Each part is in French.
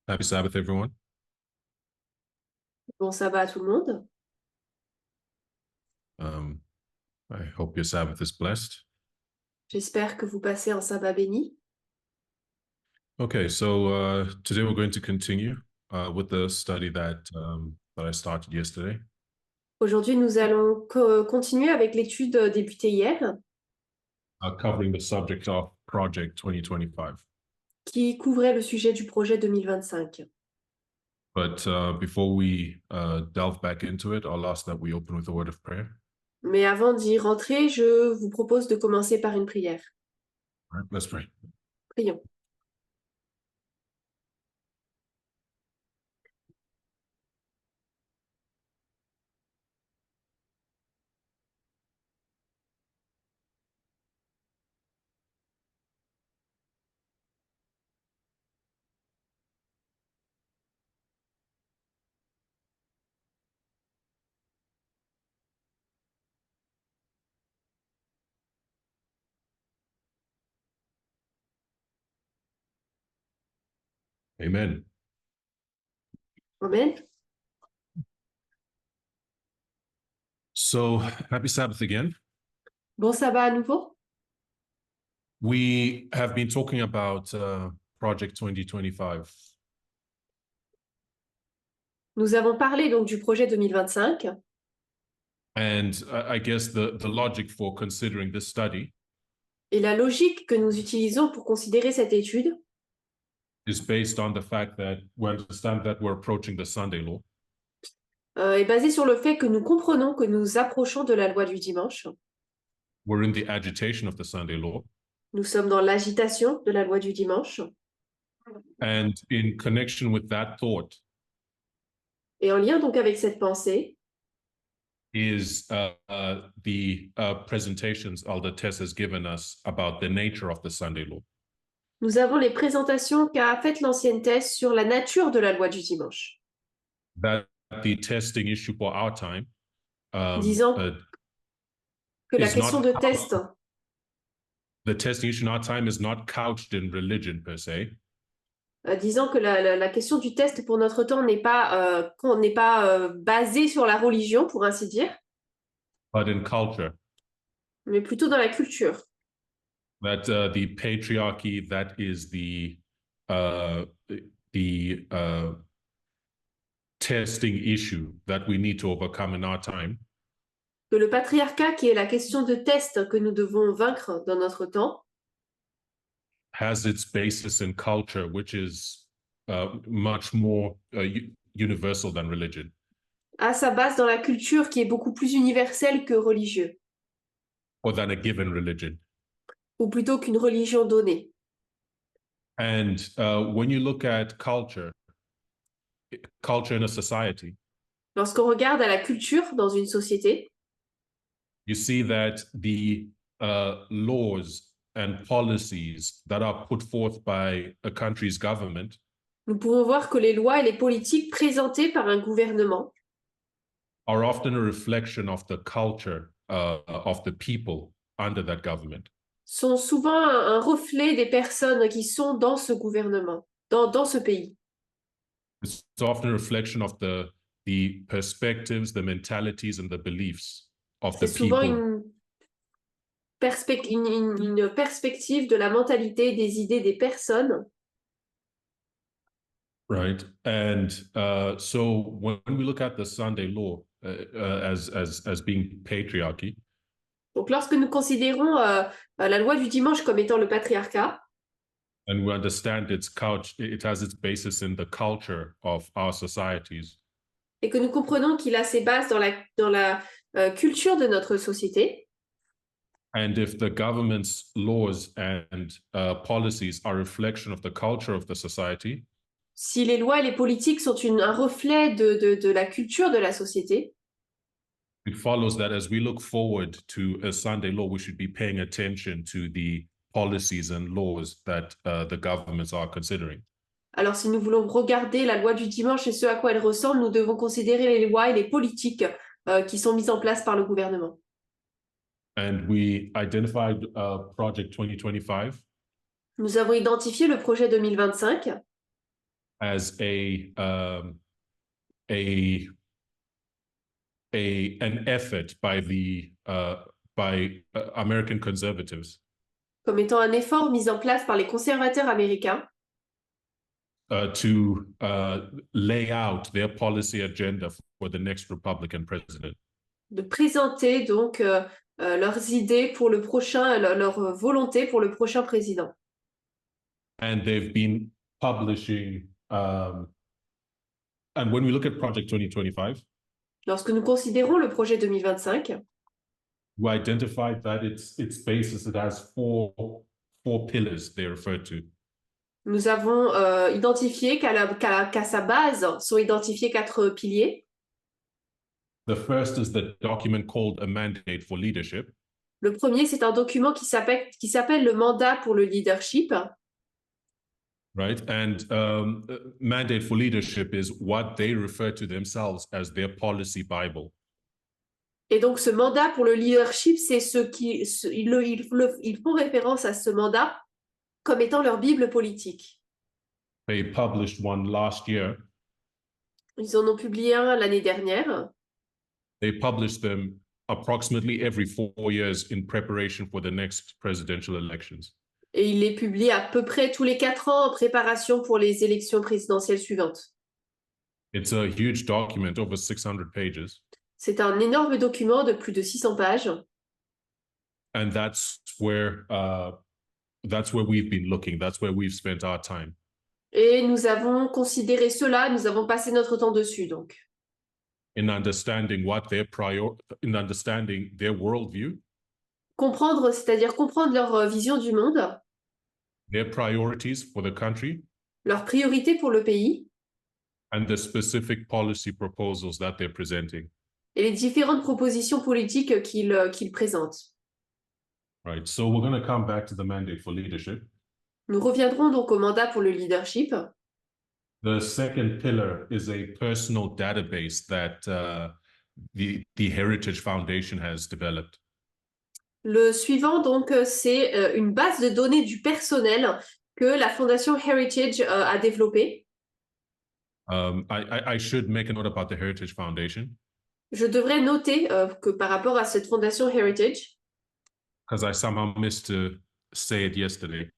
Happy Sabbath, everyone. Bon sabbat à tout le monde. Um, I hope your Sabbath is blessed. J'espère que vous passez un sabbat béni. Okay, so today we're going to continue with the study that I started yesterday. Aujourd'hui, nous allons continuer avec l'étude débutée hier, Covering the subject of Project 2025. qui couvrait le sujet du projet 2025. But before we delve back into it, I'll ask that we open with a word of prayer. Mais avant d'y rentrer, je vous propose de commencer par une prière. All right, let's pray. Prions. Amen. Amen. So happy Sabbath again. Bon sabbat à nouveau. We have been talking about Project 2025. Nous avons parlé donc du projet 2025. And I guess the logic for considering this study Et la logique que nous utilisons pour considérer cette étude is based on the fact that we understand that we're approaching the Sunday law. est basée sur le fait que nous comprenons que nous approchons de la loi du dimanche. We're in the agitation of the Sunday law. Nous sommes dans l'agitation de la loi du dimanche. And in connection with that thought Et en lien donc avec cette pensée, is the presentations Elder Tess has given us about the nature of the Sunday law. nous avons les présentations qu'a faites l'ancienne thèse sur la nature de la loi du dimanche, That the testing issue for our time disant que la is question not de test, the testing issue in our time is not couched in religion per se, disant que la question du test pour notre temps n'est pas, basée sur la religion, pour ainsi dire, but in culture. mais plutôt dans la culture. That the patriarchy, that is the testing issue that we need to overcome in our time, Que le patriarcat, qui est la question de test que nous devons vaincre dans notre temps, has its basis in culture, which is much more universal than religion. a sa base dans la culture qui est beaucoup plus universelle que religieux, Or than a given religion. ou plutôt qu'une religion donnée. And when you look at culture in a society, Lorsqu'on regarde à la culture dans une société, you see that the laws and policies that are put forth by a country's government nous pouvons voir que les lois et les politiques présentées par un gouvernement are often a reflection of the culture of the people under that government. sont souvent un reflet des personnes qui sont dans ce gouvernement, dans ce pays. It's often a reflection of the perspectives, the mentalities, and the beliefs of the C'est souvent people. une perspective de la mentalité, des idées des personnes. Right. And so when we look at the Sunday law as being patriarchy, Donc lorsque nous considérons la loi du dimanche comme étant le patriarcat, and we understand it has its basis in the culture of our societies, et que nous comprenons qu'il a ses bases dans la culture de notre société, and if the government's laws and policies are a reflection of the culture of the society, si les lois et les politiques sont un reflet de la culture de la société, it follows that as we look forward to a Sunday law, we should be paying attention to the policies and laws that the governments are considering. alors si nous voulons regarder la loi du dimanche et ce à quoi elle ressemble, nous devons considérer les lois et les politiques qui sont mises en place par le gouvernement. And we identified Project 2025. Nous avons identifié le projet 2025 as an effort by the American conservatives comme étant un effort mis en place par les conservateurs américains to lay out their policy agenda for the next Republican president. de présenter donc leurs idées pour le prochain, leur volonté pour le prochain président. And they've been publishing, and when we look at Project 2025, Lorsque nous considérons le projet 2025, we identified that its basis, it has four pillars they refer to. nous avons identifié qu'à sa base sont identifiés 4 piliers. The first is the document called A Mandate for Leadership. Le premier, c'est un document qui s'appelle le mandat pour le leadership. Right. And Mandate for Leadership is what they refer to themselves as their policy Bible. Et donc, ce mandat pour le leadership, c'est ils font référence à ce mandat comme étant leur Bible politique. They published one last year. Ils en ont publié un l'année dernière. They published them approximately every 4 years in preparation for the next presidential elections. Et ils les publient à peu près tous les 4 ans en préparation pour les élections présidentielles suivantes. It's a huge document, over 600 pages. C'est un énorme document de plus de 600 pages. And that's where we've been looking. That's where we've spent our time. Et nous avons considéré cela, nous avons passé notre temps dessus, donc. In understanding in understanding their worldview. Comprendre, c'est-à-dire comprendre leur vision du monde. Their priorities for the country. Leurs priorités pour le pays. And the specific policy proposals that they're presenting. Et les différentes propositions politiques qu'ils présentent. Right. So we're going to come back to the mandate for leadership. Nous reviendrons donc au mandat pour le leadership. The second pillar is a personal database that the Heritage Foundation has developed. Le suivant, donc, c'est une base de données du personnel que la Fondation Heritage a développée. I should make a note about the Heritage Foundation. Je devrais noter que par rapport à cette Fondation Heritage, because I somehow missed to say it yesterday,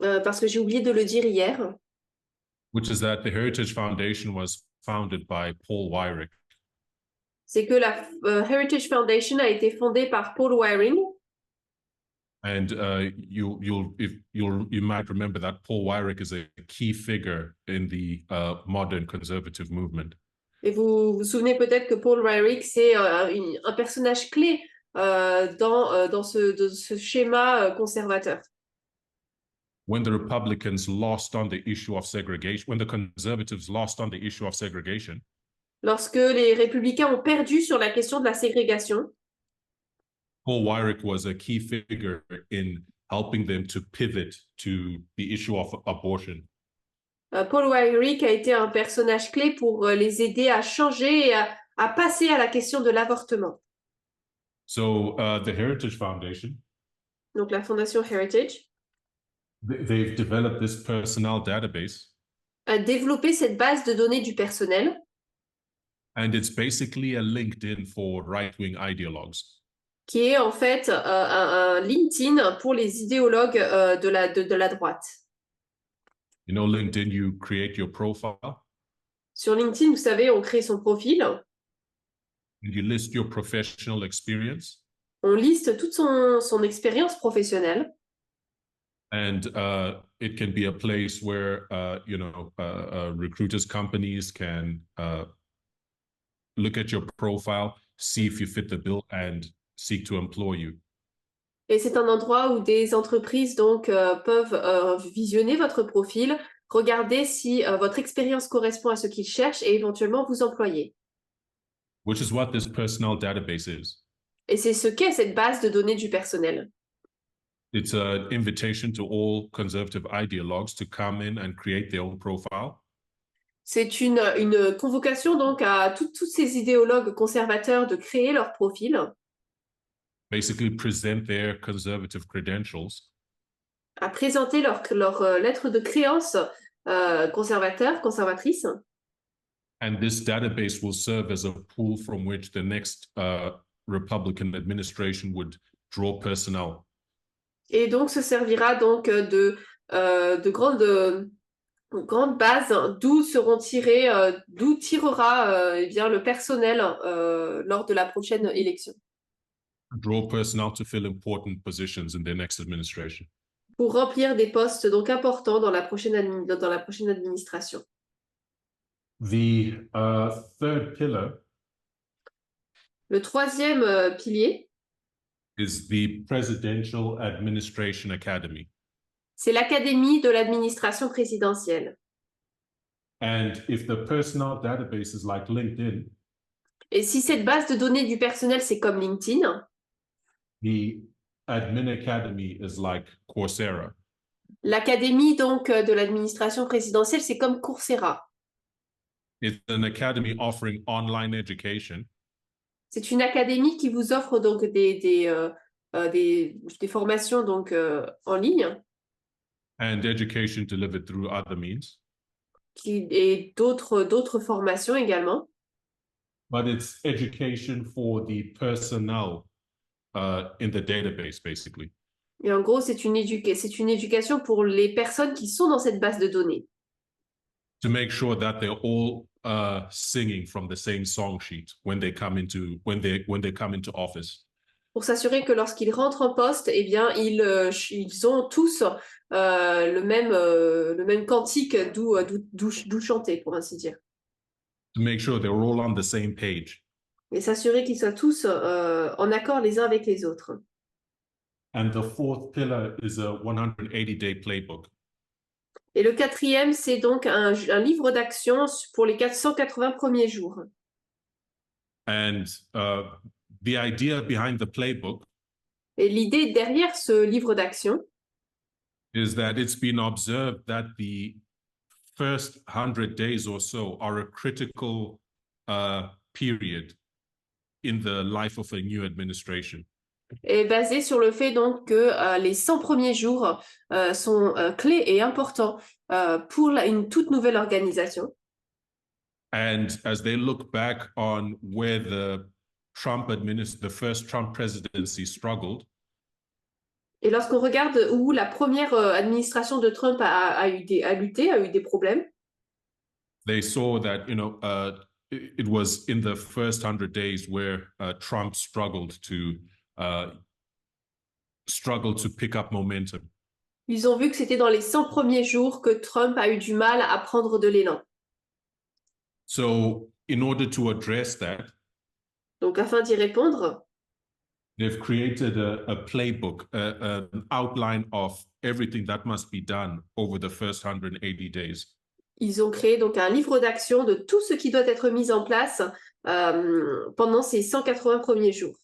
parce que j'ai oublié de le dire hier, which is that the Heritage Foundation was founded by Paul Weyrich. C'est que la Heritage Foundation a été fondée par Paul Weyrich. And you might remember that Paul Weyrich is a key figure in the modern conservative movement. Et vous vous souvenez peut-être que Paul Weyrich, c'est un personnage clé dans ce schéma conservateur. When the Republicans lost on the issue of segregation, when the conservatives lost on the issue of segregation, lorsque les républicains ont perdu sur la question de la ségrégation, Paul Weyrich was a key figure in helping them to pivot to the issue of abortion. Paul Weyrich a été un personnage clé pour les aider à changer et à passer à la question de l'avortement. So the Heritage Foundation, donc la Fondation Heritage, they've developed this personnel database. A développé cette base de données du personnel. And it's basically a LinkedIn for right-wing ideologues. Qui est en fait un LinkedIn pour les idéologues de la droite. You know, LinkedIn, you create your profile. Sur LinkedIn, vous savez, on crée son profil. And you list your professional experience. On liste toute son expérience professionnelle. And it can be a place where, recruiters, companies can look at your profile, see if you fit the bill, and seek to employ you. Et c'est un endroit où des entreprises donc peuvent visionner votre profil, regarder si votre expérience correspond à ce qu'ils cherchent et éventuellement vous employer. Which is what this personnel database is. Et c'est ce qu'est cette base de données du personnel. It's an invitation to all conservative ideologues to come in and create their own profile. C'est une convocation donc à tous ces idéologues conservateurs de créer leur profil. Basically present their conservative credentials. À présenter leur lettre de créance conservateurs, conservatrices. And this database will serve as a pool from which the next Republican administration would draw personnel. Et donc, se servira donc de grandes bases d'où seront tirés, d'où tirera eh bien, le personnel lors de la prochaine élection. Draw personnel to fill important positions in their next administration. Pour remplir des postes donc importants dans la prochaine administration. The third pillar Le troisième pilier, is the Presidential Administration Academy. c'est l'Académie de l'administration présidentielle. And if the personnel database is like LinkedIn, Et si cette base de données du personnel, c'est comme LinkedIn, the Admin Academy is like Coursera. l'Académie donc de l'administration présidentielle, c'est comme Coursera. It's an academy offering online education C'est une académie qui vous offre donc des formations donc, en ligne and education delivered through other means. et d'autres formations également. But it's education for the personnel in the database, basically. Et en gros, c'est une éducation pour les personnes qui sont dans cette base de données. To make sure that they're all singing from the same song sheet when they come into office. Pour s'assurer que lorsqu'ils rentrent en poste, eh bien, ils ont tous le même cantique d'où chanter, pour ainsi dire. To make sure they're all on the same page. Et s'assurer qu'ils soient tous en accord les uns avec les autres. And the fourth pillar is a 180-day playbook. Et le quatrième, c'est donc un livre d'action pour les 180 premiers jours. And the idea behind the playbook Et l'idée derrière ce livre d'action, is that it's been observed that the first 100 days or so are a critical period in the life of a new administration. est basée sur le fait donc que les 100 premiers jours sont clés et importants pour une toute nouvelle organisation. And as they look back on where the first Trump presidency struggled, Et lorsqu'on regarde où la première administration de Trump a eu des problèmes, they saw that it was in the first 100 days where Trump struggled to pick up momentum. ils ont vu que c'était dans les 100 premiers jours que Trump a eu du mal à prendre de l'élan. So in order to address that, Donc, afin d'y répondre, they've created a playbook, an outline of everything that must be done over the first 180 days. ils ont créé donc un livre d'action de tout ce qui doit être mis en place pendant ces 180 premiers jours.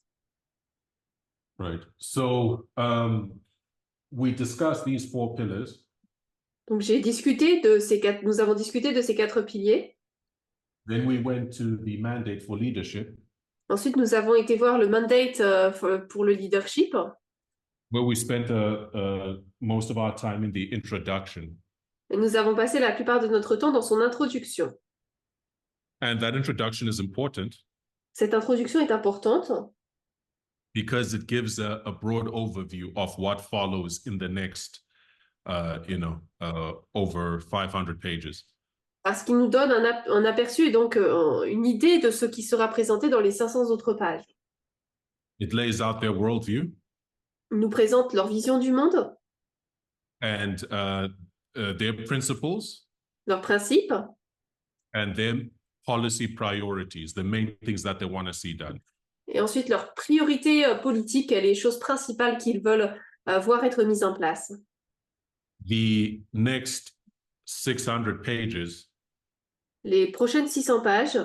Right. So we discussed these four pillars. Donc, nous avons discuté de ces 4 piliers. Then we went to the mandate for leadership. Ensuite, nous avons été voir le mandate pour le leadership, where we spent most of our time in the introduction. et nous avons passé la plupart de notre temps dans son introduction. And that introduction is important Cette introduction est importante because it gives a broad overview of what follows in the next, over 500 pages. parce qu'il nous donne un aperçu et donc une idée de ce qui sera présenté dans les 500 autres pages. It lays out their worldview Il nous présente leur vision du monde, and their principles leurs principes and their policy priorities, the main things that they want to see done. et ensuite leurs priorités politiques et les choses principales qu'ils veulent voir être mises en place. The next 600 pages Les prochaines 600 pages,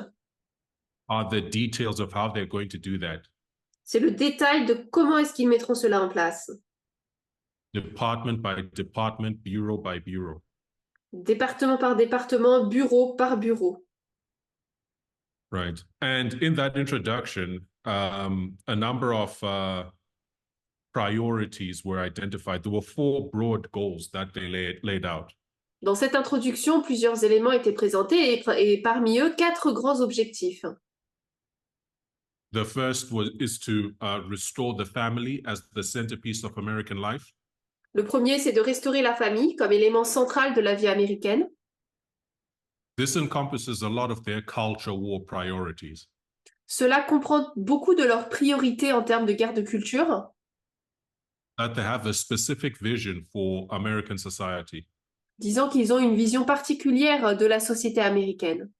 are the details of how they're going to do that. c'est le détail de comment est-ce qu'ils mettront cela en place. Department by department, bureau by bureau. Département par département, bureau par bureau. Right. And in that introduction, a number of priorities were identified. There were 4 broad goals that they laid out. Dans cette introduction, plusieurs éléments étaient présentés et parmi eux, 4 grands objectifs. The first is to restore the family as the centerpiece of American life. Le premier, c'est de restaurer la famille comme élément central de la vie américaine. This encompasses a lot of their culture war priorities. Cela comprend beaucoup de leurs priorités en termes de guerre de culture. That they have a specific vision for American society. Disant qu'ils ont une vision particulière de la société américaine.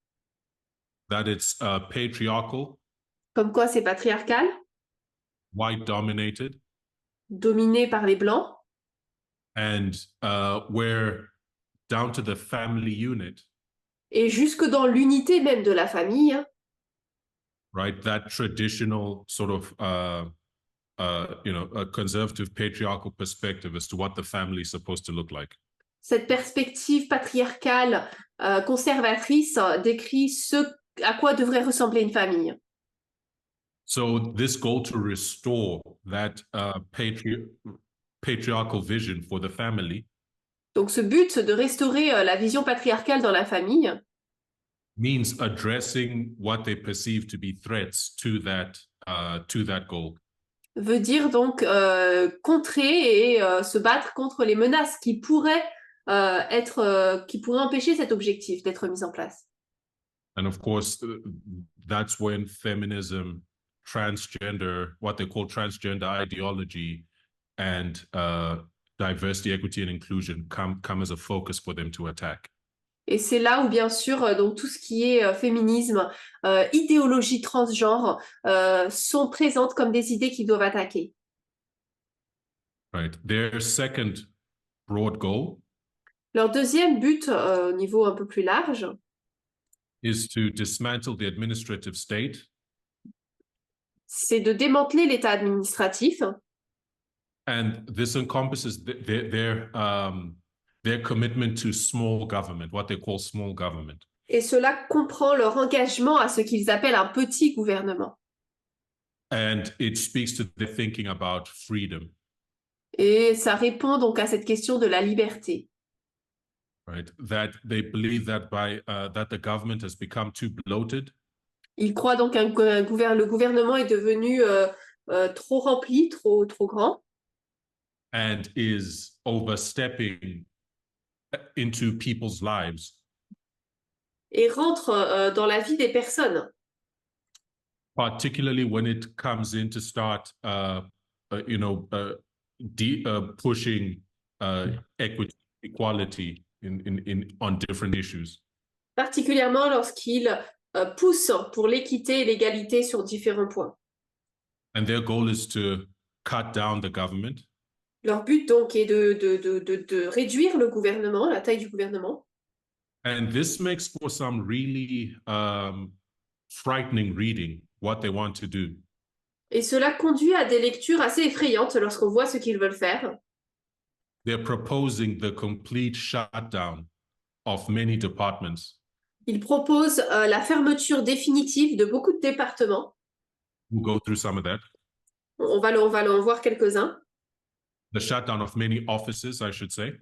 That it's patriarchal. Comme quoi c'est patriarcal. White dominated. Dominé par les Blancs. And where down to the family unit. Et jusque dans l'unité même de la famille. Right, that traditional sort of a conservative patriarchal perspective as to what the family is supposed to look like. Cette perspective patriarcale conservatrice décrit ce à quoi devrait ressembler une famille. So this goal to restore that patriarchal vision for the family. Donc ce but de restaurer la vision patriarcale dans la famille means addressing what they perceive to be threats to that goal. Veut dire donc contrer et se battre contre les menaces qui pourraient qui pourraient empêcher cet objectif d'être mis en place. And of course, that's when feminism, what they call transgender ideology, and diversity, equity, and inclusion come as a focus for them to attack. Et c'est là où, bien sûr, donc tout ce qui est féminisme, idéologie transgenre sont présentes comme des idées qu'ils doivent attaquer. Right. Their second broad goal. Leur deuxième but, au niveau un peu plus large, is to dismantle the administrative state. C'est de démanteler l'État administratif. And this encompasses their commitment to small government, what they call small government. Et cela comprend leur engagement à ce qu'ils appellent un petit gouvernement. And it speaks to their thinking about freedom. Et ça répond donc à cette question de la liberté. Right, that they believe that that the government has become too bloated. Ils croient donc le gouvernement est devenu trop rempli, trop grand. And is overstepping into people's lives. Et rentre dans la vie des personnes. Particularly when it comes in to start, pushing equity, equality on different issues. Particulièrement lorsqu'ils poussent pour l'équité et l'égalité sur différents points. And their goal is to cut down the government. Leur but donc est de réduire le gouvernement, la taille du gouvernement. And this makes for some really frightening reading, what they want to do. Et cela conduit à des lectures assez effrayantes lorsqu'on voit ce qu'ils veulent faire. They're proposing the complete shutdown of many departments. Ils proposent la fermeture définitive de beaucoup de départements. We'll go through some of that. On va en voir quelques-uns. The shutdown of many offices, I should say.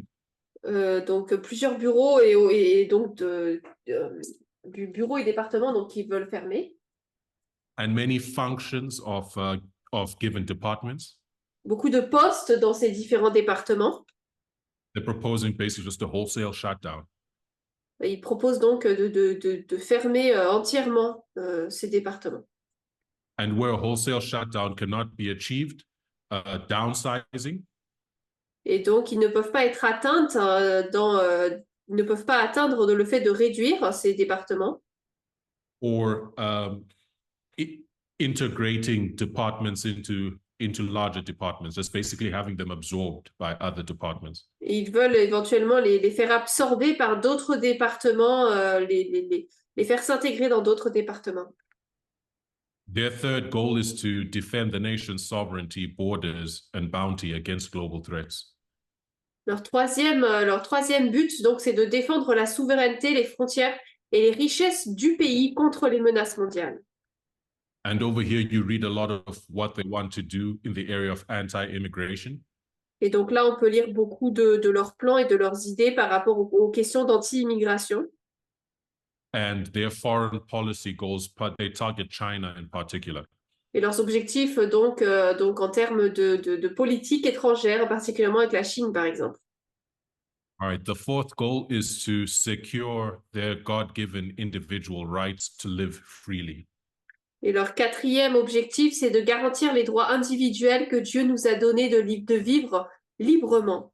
Donc plusieurs bureaux et donc du bureau et départements donc qui veulent fermer. And many functions of given departments. Beaucoup de postes dans ces différents départements. They're proposing basically just a wholesale shutdown. Ils proposent donc de fermer entièrement ces départements. And where a wholesale shutdown cannot be achieved, downsizing. Et donc, ils ne peuvent pas être atteints ils ne peuvent pas atteindre le fait de réduire ces départements. Or integrating departments into larger departments, just basically having them absorbed by other departments. Et ils veulent éventuellement les faire absorber par d'autres départements, les faire s'intégrer dans d'autres départements. Their third goal is to defend the nation's sovereignty, borders, and bounty against global threats. Leur troisième but, donc, c'est de défendre la souveraineté, les frontières et les richesses du pays contre les menaces mondiales. And over here, you read a lot of what they want to do in the area of anti-immigration. Et donc là, on peut lire beaucoup de leurs plans et de leurs idées par rapport aux questions d'anti-immigration. and their foreign policy goals, they target China in particular. Et leurs objectifs, donc en termes de politique étrangère, particulièrement avec la Chine, par exemple. All right. The fourth goal is to secure their God-given individual rights to live freely. Et leur quatrième objectif, c'est de garantir les droits individuels que Dieu nous a donnés de vivre librement.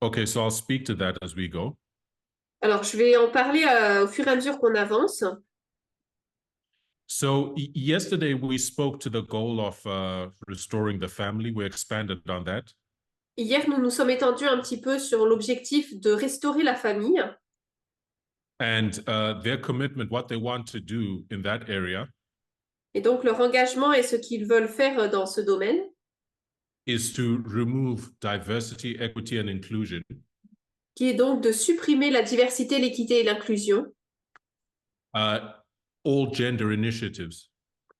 Okay, so I'll speak to that as we go. Alors, je vais en parler au fur et à mesure qu'on avance. So yesterday we spoke to the goal of restoring the family. We expanded on that. Hier, nous nous sommes étendus un petit peu sur l'objectif de restaurer la famille. And their commitment, what they want to do in that area. Et donc, leur engagement et ce qu'ils veulent faire dans ce domaine. Is to remove diversity, equity, and inclusion. Qui est donc de supprimer la diversité, l'équité et l'inclusion. All gender initiatives.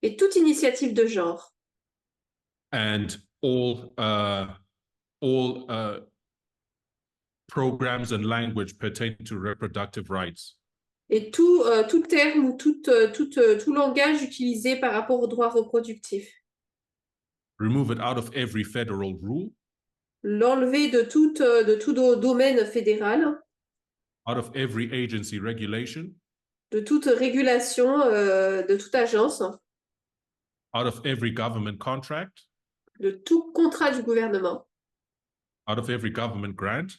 Et toute initiative de genre. And all programs and language pertaining to reproductive rights. Et tout terme ou tout langage utilisé par rapport aux droits reproductifs. Remove it out of every federal rule. L'enlever de tout domaine fédéral. Out of every agency regulation. De toute régulation, de toute agence. Out of every government contract. De tout contrat du gouvernement. Out of every government grant.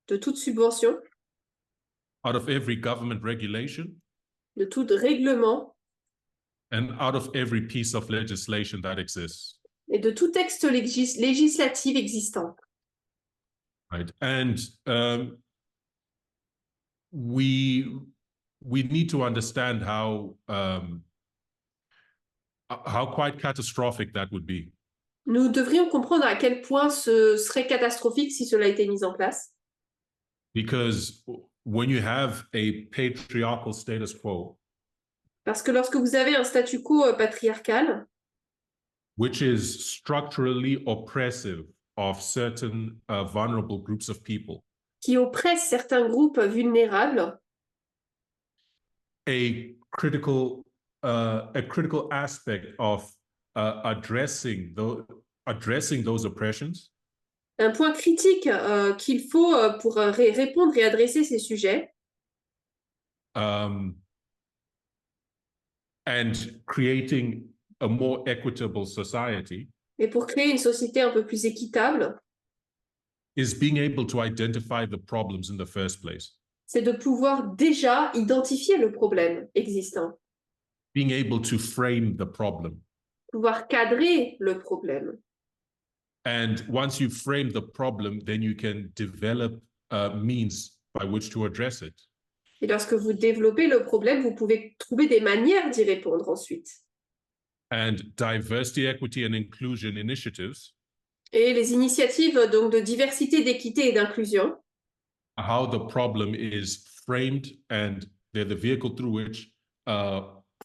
De toute subvention. Out of every government regulation. De tout règlement. And out of every piece of legislation that exists. Et de tout texte législatif existant. Right. And we need to understand how quite catastrophic that would be. Nous devrions comprendre à quel point ce serait catastrophique si cela était mis en place. Because when you have a patriarchal status quo, parce que lorsque vous avez un statu quo patriarcal, which is structurally oppressive of certain vulnerable groups of people, qui oppresse certains groupes vulnérables, a critical aspect of addressing those oppressions, un point critique qu'il faut pour répondre et adresser ces sujets, and creating a more equitable society, et pour créer une société un peu plus équitable, is being able to identify the problems in the first place. C'est de pouvoir déjà identifier le problème existant. Being able to frame the problem. Pouvoir cadrer le problème. And once you frame the problem, then you can develop means by which to address it. Et lorsque vous développez le problème, vous pouvez trouver des manières d'y répondre ensuite. And diversity, equity, and inclusion initiatives. Et les initiatives donc de diversité, d'équité et d'inclusion. How the problem is framed, and they're the vehicle through which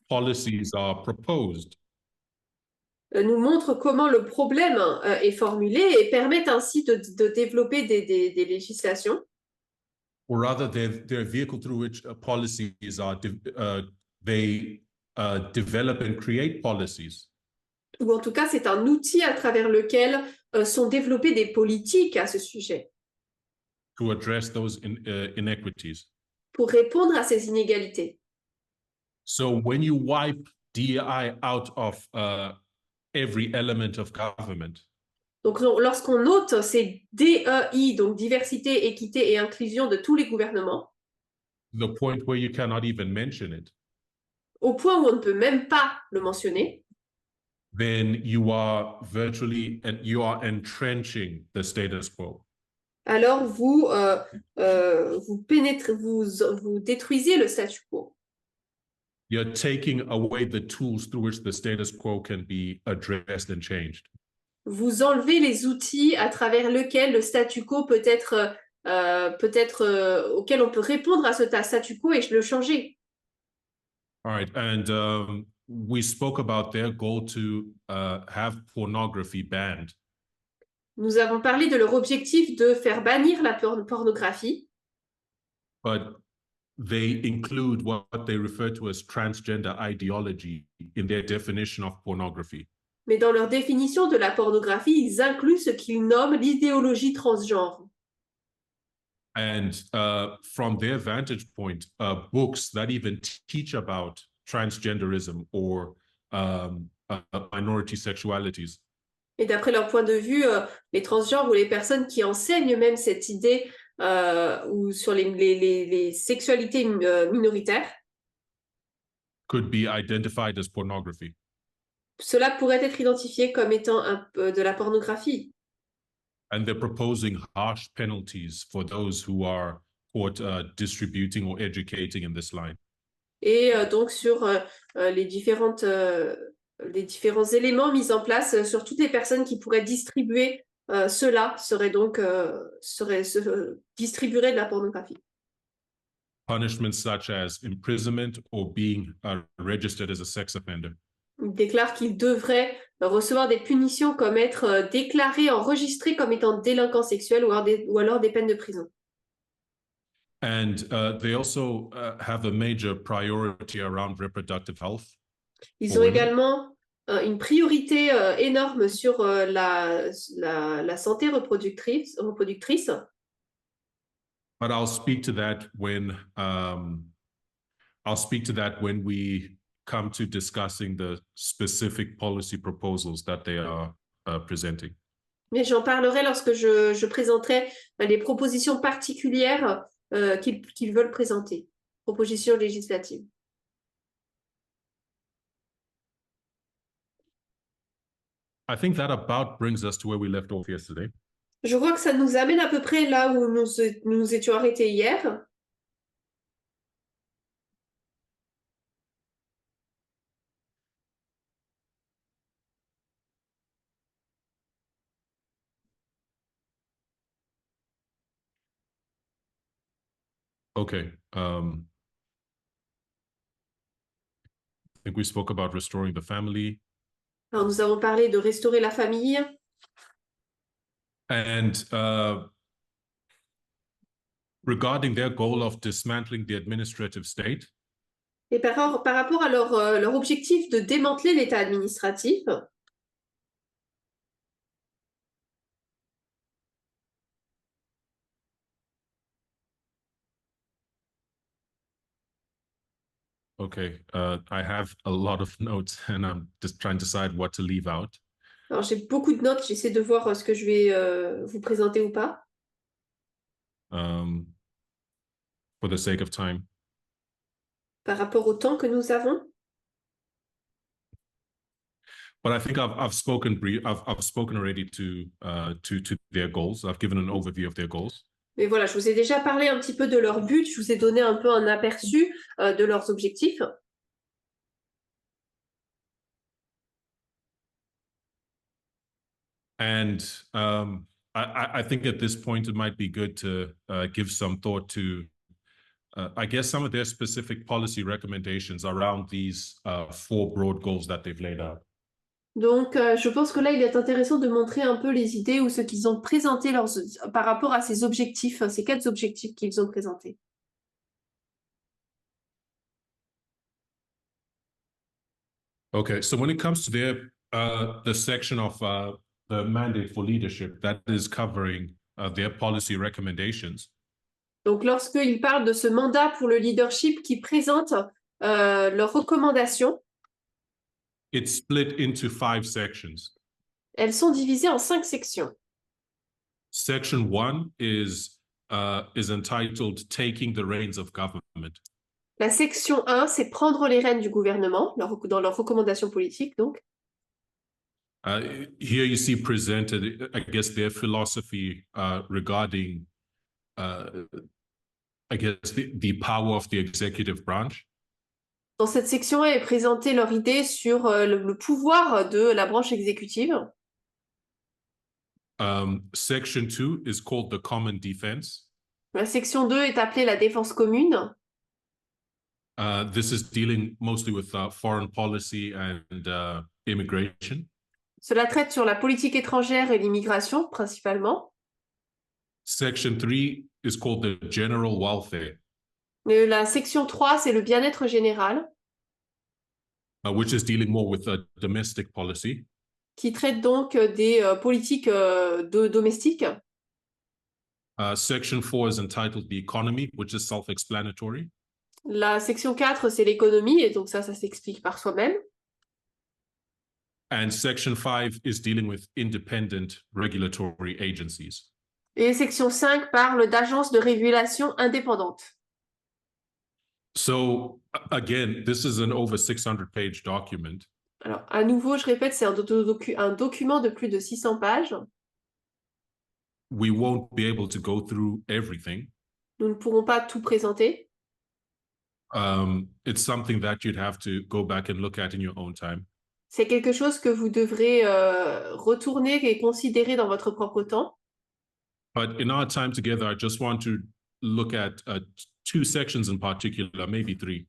policies are proposed. Nous montrent comment le problème est formulé et permettent ainsi de développer des législations. Or rather, they're a vehicle through which policies are develop and create policies. Ou en tout cas, c'est un outil à travers lequel sont développées des politiques à ce sujet. To address those inequities. Pour répondre à ces inégalités. So when you wipe DEI out of every element of government. Donc, lorsqu'on note ces DEI, donc diversité, équité et inclusion de tous les gouvernements, the point where you cannot even mention it, au point où on ne peut même pas le mentionner, then you are entrenching the status quo. Alors vous détruisez le statu quo. You're taking away the tools through which the status quo can be addressed and changed. Vous enlevez les outils à travers lesquels le statu quo auquel on peut répondre à ce statu quo et le changer. All right, and we spoke about their goal to have pornography banned. Nous avons parlé de leur objectif de faire bannir la pornographie, But they include what they refer to as transgender ideology in their definition of pornography. mais dans leur définition de la pornographie, ils incluent ce qu'ils nomment l'idéologie transgenre. And from their vantage point, books that even teach about transgenderism or minority sexualities Et d'après leur point de vue, les transgenres ou les personnes qui enseignent même cette idée ou sur les sexualités minoritaires, could be identified as pornography. cela pourrait être identifié comme étant de la pornographie. And they're proposing harsh penalties for those who are caught distributing or educating in this line. Et donc sur les différents éléments mis en place sur toutes les personnes qui pourraient distribuer cela distribueraient de la pornographie. Punishments such as imprisonment or being registered as a sex offender. Il déclare qu'il devrait recevoir des punitions comme être déclaré, enregistré comme étant délinquant sexuel ou alors des peines de prison. And they also have a major priority around reproductive health. Ils ont également une priorité énorme sur la santé reproductrice. But I'll speak to that when we come to discussing the specific policy proposals that they are presenting. Mais j'en parlerai lorsque je présenterai les propositions particulières qu'ils veulent présenter, propositions législatives. I think that about brings us to where we left off yesterday. Je crois que ça nous amène à peu près là où nous étions arrêtés hier. Okay. I think we spoke about restoring the family. Alors, nous avons parlé de restaurer la famille. And regarding their goal of dismantling the administrative state. Et par rapport à leur objectif de démanteler l'État administratif. Okay, I have a lot of notes and I'm just trying to decide what to leave out. Alors, j'ai beaucoup de notes, j'essaie de voir ce que je vais vous présenter ou pas. For the sake of time. Par rapport au temps que nous avons. But I think I've spoken already to their goals. I've given an overview of their goals. Mais voilà, je vous ai déjà parlé un petit peu de leur but, je vous ai donné un peu un aperçu de leurs objectifs. And I think at this point it might be good to give some thought to, I guess, some of their specific policy recommendations around these 4 broad goals that they've laid out. Donc, je pense que là, il est intéressant de montrer un peu les idées ou ce qu'ils ont présenté par rapport à ces objectifs, ces 4 objectifs qu'ils ont présentés. Okay, so when it comes to the section of the mandate for leadership that is covering their policy recommendations. Donc, lorsqu'ils parlent de ce mandat pour le leadership qui présente leurs recommandations, it's split into 5 sections. Elles sont divisées en 5 sections. Section 1 is entitled Taking the Reins of Government. La section 1, c'est prendre les rênes du gouvernement, dans leurs recommandations politiques, donc. Here you see presented, I guess, their philosophy regarding, I guess, the power of the executive branch. Dans cette section est présentée leur idée sur le pouvoir de la branche exécutive. Section 2 is called the Common Defense. La section 2 est appelée la défense commune. This is dealing mostly with foreign policy and immigration. Cela traite sur la politique étrangère et l'immigration principalement. Section 3 is called the general welfare, La section 3, c'est le bien-être général, which is dealing more with domestic policy. qui traite donc des politiques domestiques. Section 4 is entitled the economy, which is self-explanatory. La section 4, c'est l'économie, et donc ça s'explique par soi-même. And section 5 is dealing with independent regulatory agencies. Et section 5 parle d'agences de régulation indépendantes. So again, this is an over 600-page document. Alors, à nouveau, je répète, c'est un document de plus de 600 pages. We won't be able to go through everything. Nous ne pourrons pas tout présenter. It's something that you'd have to go back and look at in your own time. C'est quelque chose que vous devrez retourner et considérer dans votre propre temps. But in our time together, I just want to look at 2 sections in particular, maybe 3.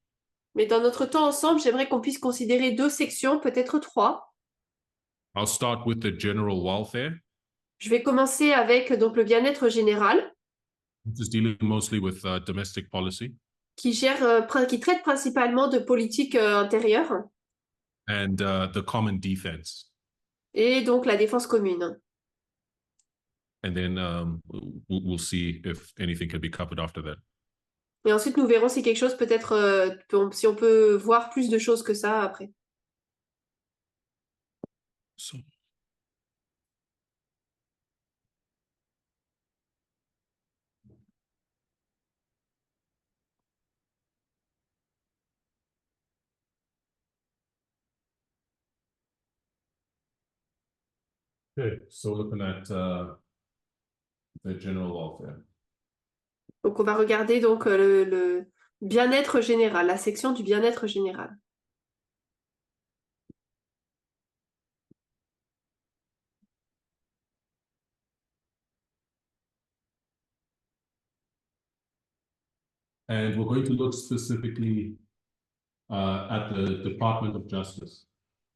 Mais dans notre temps ensemble, j'aimerais qu'on puisse considérer 2 sections, peut-être 3. I'll start with the general welfare. Je vais commencer avec donc le bien-être général, This is dealing mostly with domestic policy. qui traite principalement de politique intérieure And the common defense. et donc la défense commune. And then we'll see if anything can be covered after that. Et ensuite, nous verrons si quelque chose peut-être, si on peut voir plus de choses que ça après. So. Okay, so looking at the general welfare. Donc, on va regarder donc le bien-être général, la section du bien-être général. And we're going to look specifically at the Department of Justice.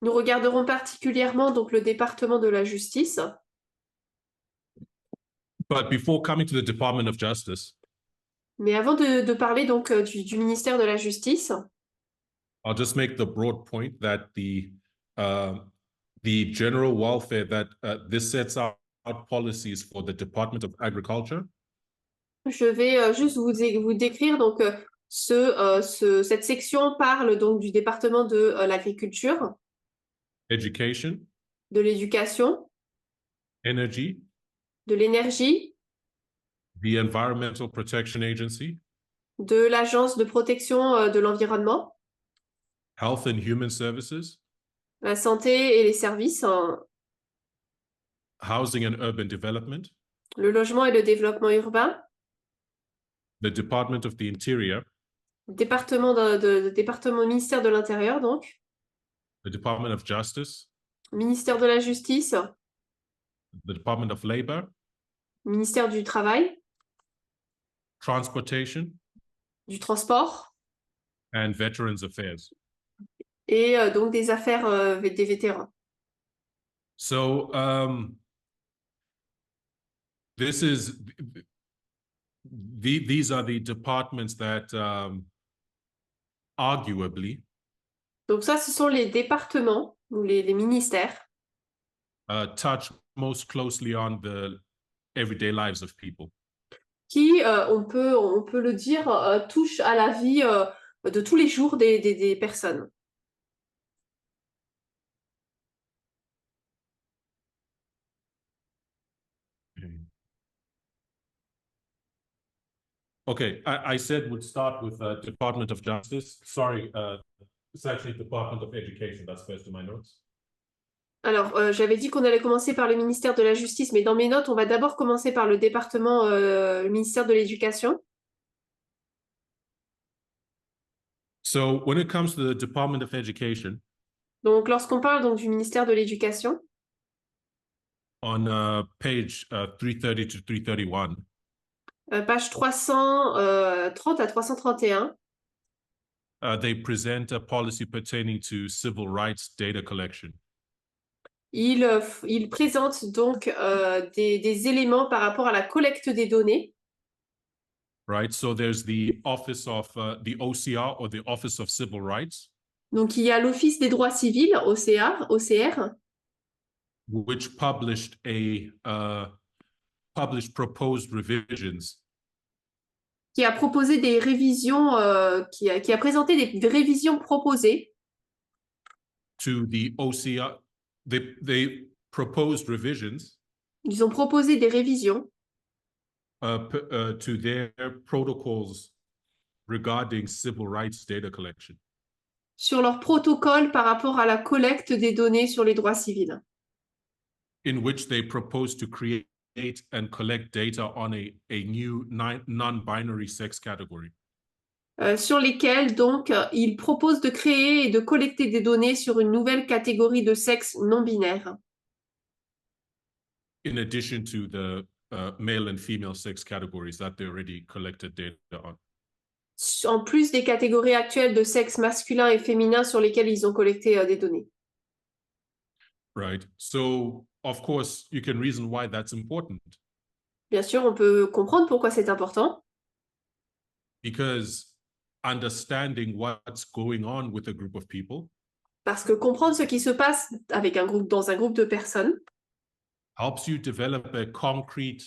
Nous regarderons particulièrement donc le département de la justice. But before coming to the Department of Justice, Mais avant de parler donc du ministère de la Justice, I'll just make the broad point that the general welfare that this sets out policies for the Department of Agriculture. je vais juste vous décrire donc cette section parle donc du département de l'agriculture, Education, de l'éducation, energy, de l'énergie, the Environmental Protection Agency, de l'agence de protection de l'environnement, Health and Human Services, la santé et les services, Housing and Urban Development, le logement et le développement urbain, the Department of the Interior, département ministère de l'Intérieur donc, the Department of Justice, ministère de la Justice, the Department of Labor, ministère du Travail, Transportation, du Transport and Veterans Affairs. et donc des affaires des vétérans. So these are the departments that arguably Donc ça, ce sont les départements ou les ministères touch most closely on the everyday lives of people. qui, on peut le dire, touchent à la vie de tous les jours des personnes. Okay, I said we'd start with Department of Justice. Sorry, it's actually Department of Education. That's first in my notes. Alors, j'avais dit qu'on allait commencer par le ministère de la Justice, mais dans mes notes, on va d'abord commencer par le département, le ministère de l'Éducation. So when it comes to the Department of Education, Donc, lorsqu'on parle donc, du ministère de l'Éducation, on page 330 to 331, page 330 à 331, They present a policy pertaining to civil rights data collection. Il présente donc des éléments par rapport à la collecte des données. Right. So there's the office of the OCR, or the Office of Civil Rights, Donc il y a l'Office des droits civils, OCR, which published published proposed revisions qui a proposé des révisions, qui a présenté des révisions proposées to the OCR. They proposed revisions Ils ont proposé des révisions to their protocols regarding civil rights data collection. sur leur protocole par rapport à la collecte des données sur les droits civils, in which they propose to create and collect data on a new non-binary sex category. sur lesquels donc ils proposent de créer et de collecter des données sur une nouvelle catégorie de sexe non binaire, In addition to the male and female sex categories that they already collected data on. en plus des catégories actuelles de sexe masculin et féminin sur lesquelles ils ont collecté des données. Right. So, of course, you can reason why that's important. Bien sûr, on peut comprendre pourquoi c'est important, Because understanding what's going on with a group of people parce que comprendre ce qui se passe avec dans un groupe de personnes helps you develop a concrete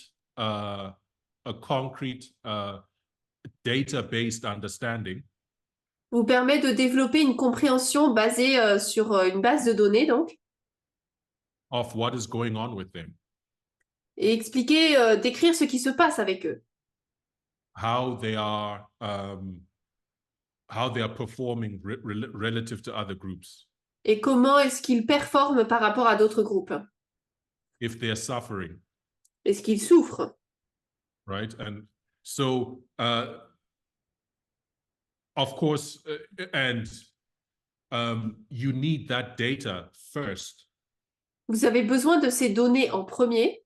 data-based understanding vous permet de développer une compréhension basée sur une base de données, donc, of what is going on with them, et décrire ce qui se passe avec eux, how they are performing relative to other groups, et comment est-ce qu'ils performent par rapport à d'autres groupes, if they're suffering, est-ce qu'ils souffrent. right? And so, of course, you need that data first. Vous avez besoin de ces données en premier.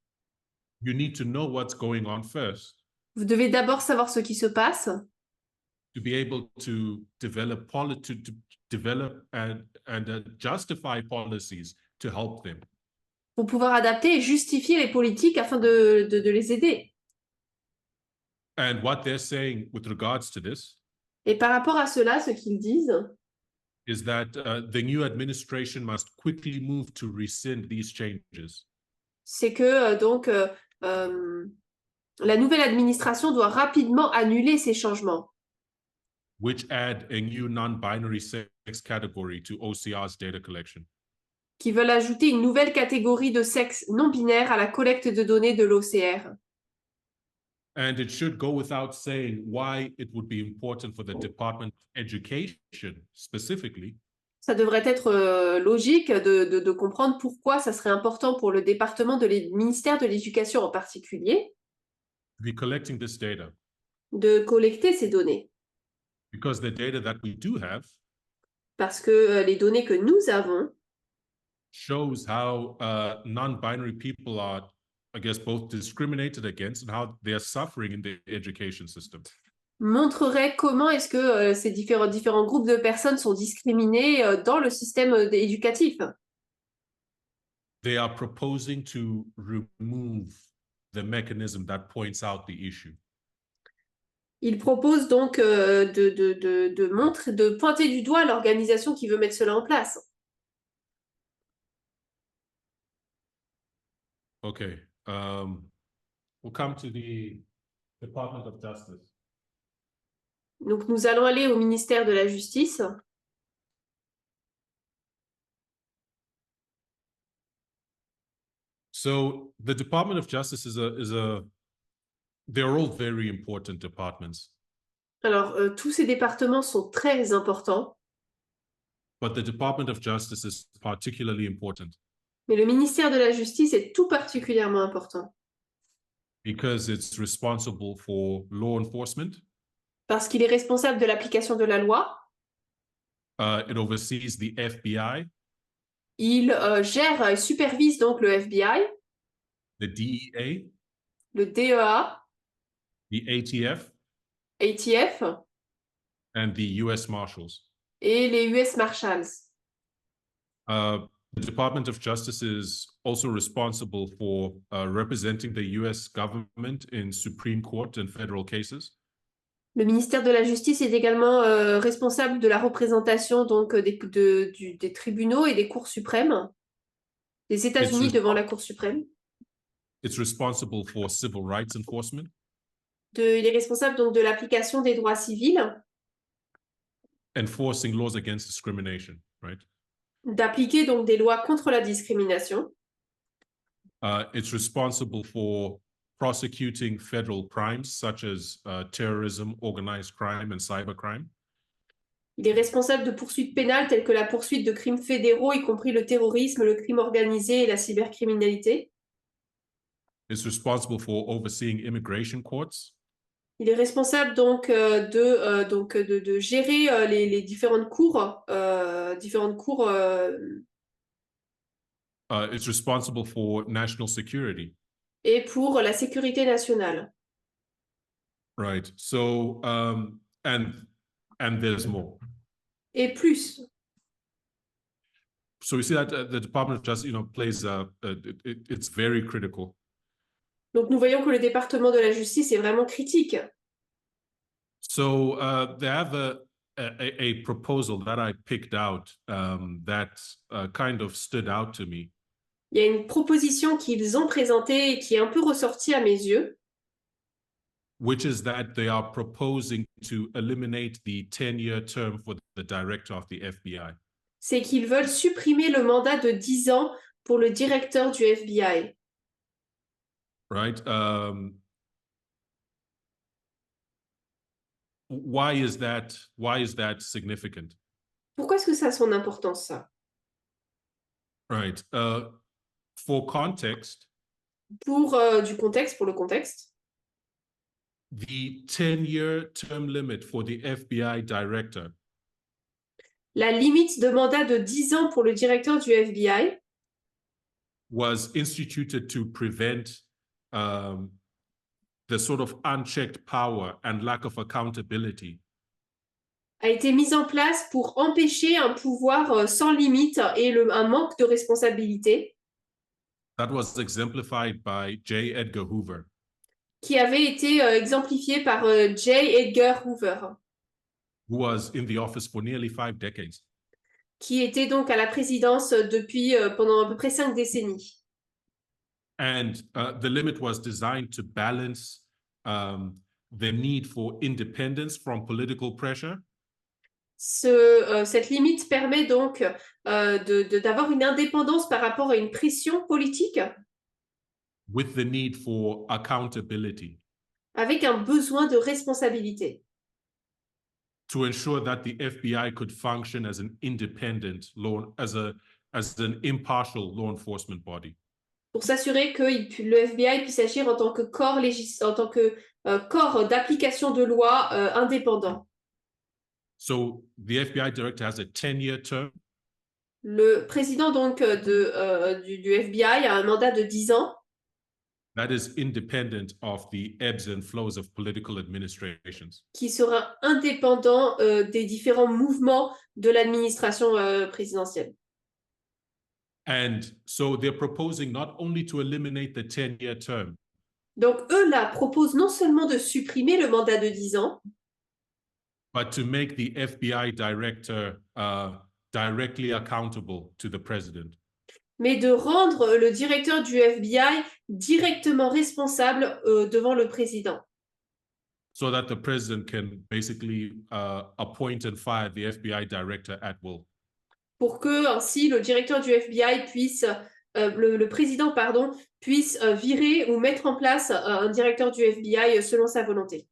You need to know what's going on first Vous devez d'abord savoir ce qui se passe to be able to develop and justify policies to help them. pour pouvoir adapter et justifier les politiques afin de les aider. And what they're saying with regards to this Et par rapport à cela, ce qu'ils disent, is that the new administration must quickly move to rescind these changes. c'est que la nouvelle administration doit rapidement annuler ces changements, which add a new non-binary sex category to OCR's data collection. qui veulent ajouter une nouvelle catégorie de sexe non binaire à la collecte de données de l'OCR. And it should go without saying why it would be important for the Department of Education specifically Ça devrait être logique de comprendre pourquoi ça serait important pour le ministère de l'Éducation en particulier to be collecting this data. de collecter ces données. Because the data that we do have Parce que les données que nous avons shows how non-binary people are, I guess, both discriminated against and how they are suffering in the education system. montrerait comment est-ce que ces différents groupes de personnes sont discriminés dans le système éducatif. They are proposing to remove the mechanism that points out the issue. Il propose donc de pointer du doigt l'organisation qui veut mettre cela en place. Okay, we'll come to the Department of Justice. Donc nous allons aller au ministère de la Justice. So the Department of Justice they're all very important departments. Alors, tous ces départements sont très importants, But the Department of Justice is particularly important mais le ministère de la Justice est tout particulièrement important because it's responsible for law enforcement. parce qu'il est responsable de l'application de la loi. It oversees the FBI, Il gère et supervise donc le FBI, the DEA, le DEA, the ATF, ATF, and the U.S. Marshals. et les US Marshals. The Department of Justice is also responsible for representing the U.S. government in Supreme Court and federal cases. Le ministère de la Justice est également responsable de la représentation donc des tribunaux et des cours suprêmes des États-Unis devant la Cour suprême. It's responsible for civil rights enforcement. Il est responsable donc de l'application des droits civils. Enforcing laws against discrimination, right? D'appliquer donc des lois contre la discrimination. It's responsible for prosecuting federal crimes such as terrorism, organized crime, and cybercrime. Il est responsable de poursuites pénales telles que la poursuite de crimes fédéraux, y compris le terrorisme, le crime organisé et la cybercriminalité. It's responsible for overseeing immigration courts. Il est responsable donc de gérer les différentes cours, It's responsible for national security. Et pour la sécurité nationale. Right. So and there's more. Et plus. So we see that the Department of Justice, plays. It's very critical. Donc nous voyons que le département de la justice est vraiment critique. So they have a proposal that I picked out that kind of stood out to me. Il y a une proposition qu'ils ont présentée et qui est un peu ressortie à mes yeux. Which is that they are proposing to eliminate the 10-year term for the director of the FBI. C'est qu'ils veulent supprimer le mandat de 10 ans pour le directeur du FBI. Right. Why is that significant? Pourquoi est-ce que ça a son importance, ça? Right. For context. Pour du contexte, pour le contexte. The 10-year term limit for the FBI director. La limite de mandat de 10 ans pour le directeur du FBI was instituted to prevent the sort of unchecked power and lack of accountability. A été mise en place pour empêcher un pouvoir sans limite et un manque de responsabilité. That was exemplified by J. Edgar Hoover. Qui avait été exemplifié par J. Edgar Hoover. Who was in the office for nearly 5 decades. Qui était donc à la présidence depuis pendant à peu près 5 décennies. And the limit was designed to balance the need for independence from political pressure. Cette limite permet donc d'avoir une indépendance par rapport à une pression politique. With the need for accountability. Avec un besoin de responsabilité. To ensure that the FBI could function as an independent as an impartial law enforcement body. Pour s'assurer que le FBI puisse agir en tant que corps d'application de loi indépendant. So the FBI director has a 10-year term. Le président donc du FBI a un mandat de 10 ans. That is independent of the ebbs and flows of political administrations. Qui sera indépendant des différents mouvements de l'administration présidentielle. And so they're proposing not only to eliminate the 10-year term. Donc eux là proposent non seulement de supprimer le mandat de 10 ans. But to make the FBI director directly accountable to the president. Mais de rendre le directeur du FBI directement responsable devant le président. So that the president can basically appoint and fire the FBI director at will. Pour que ainsi le directeur du FBI puisse, le président pardon, puisse virer ou mettre en place un directeur du FBI selon sa volonté.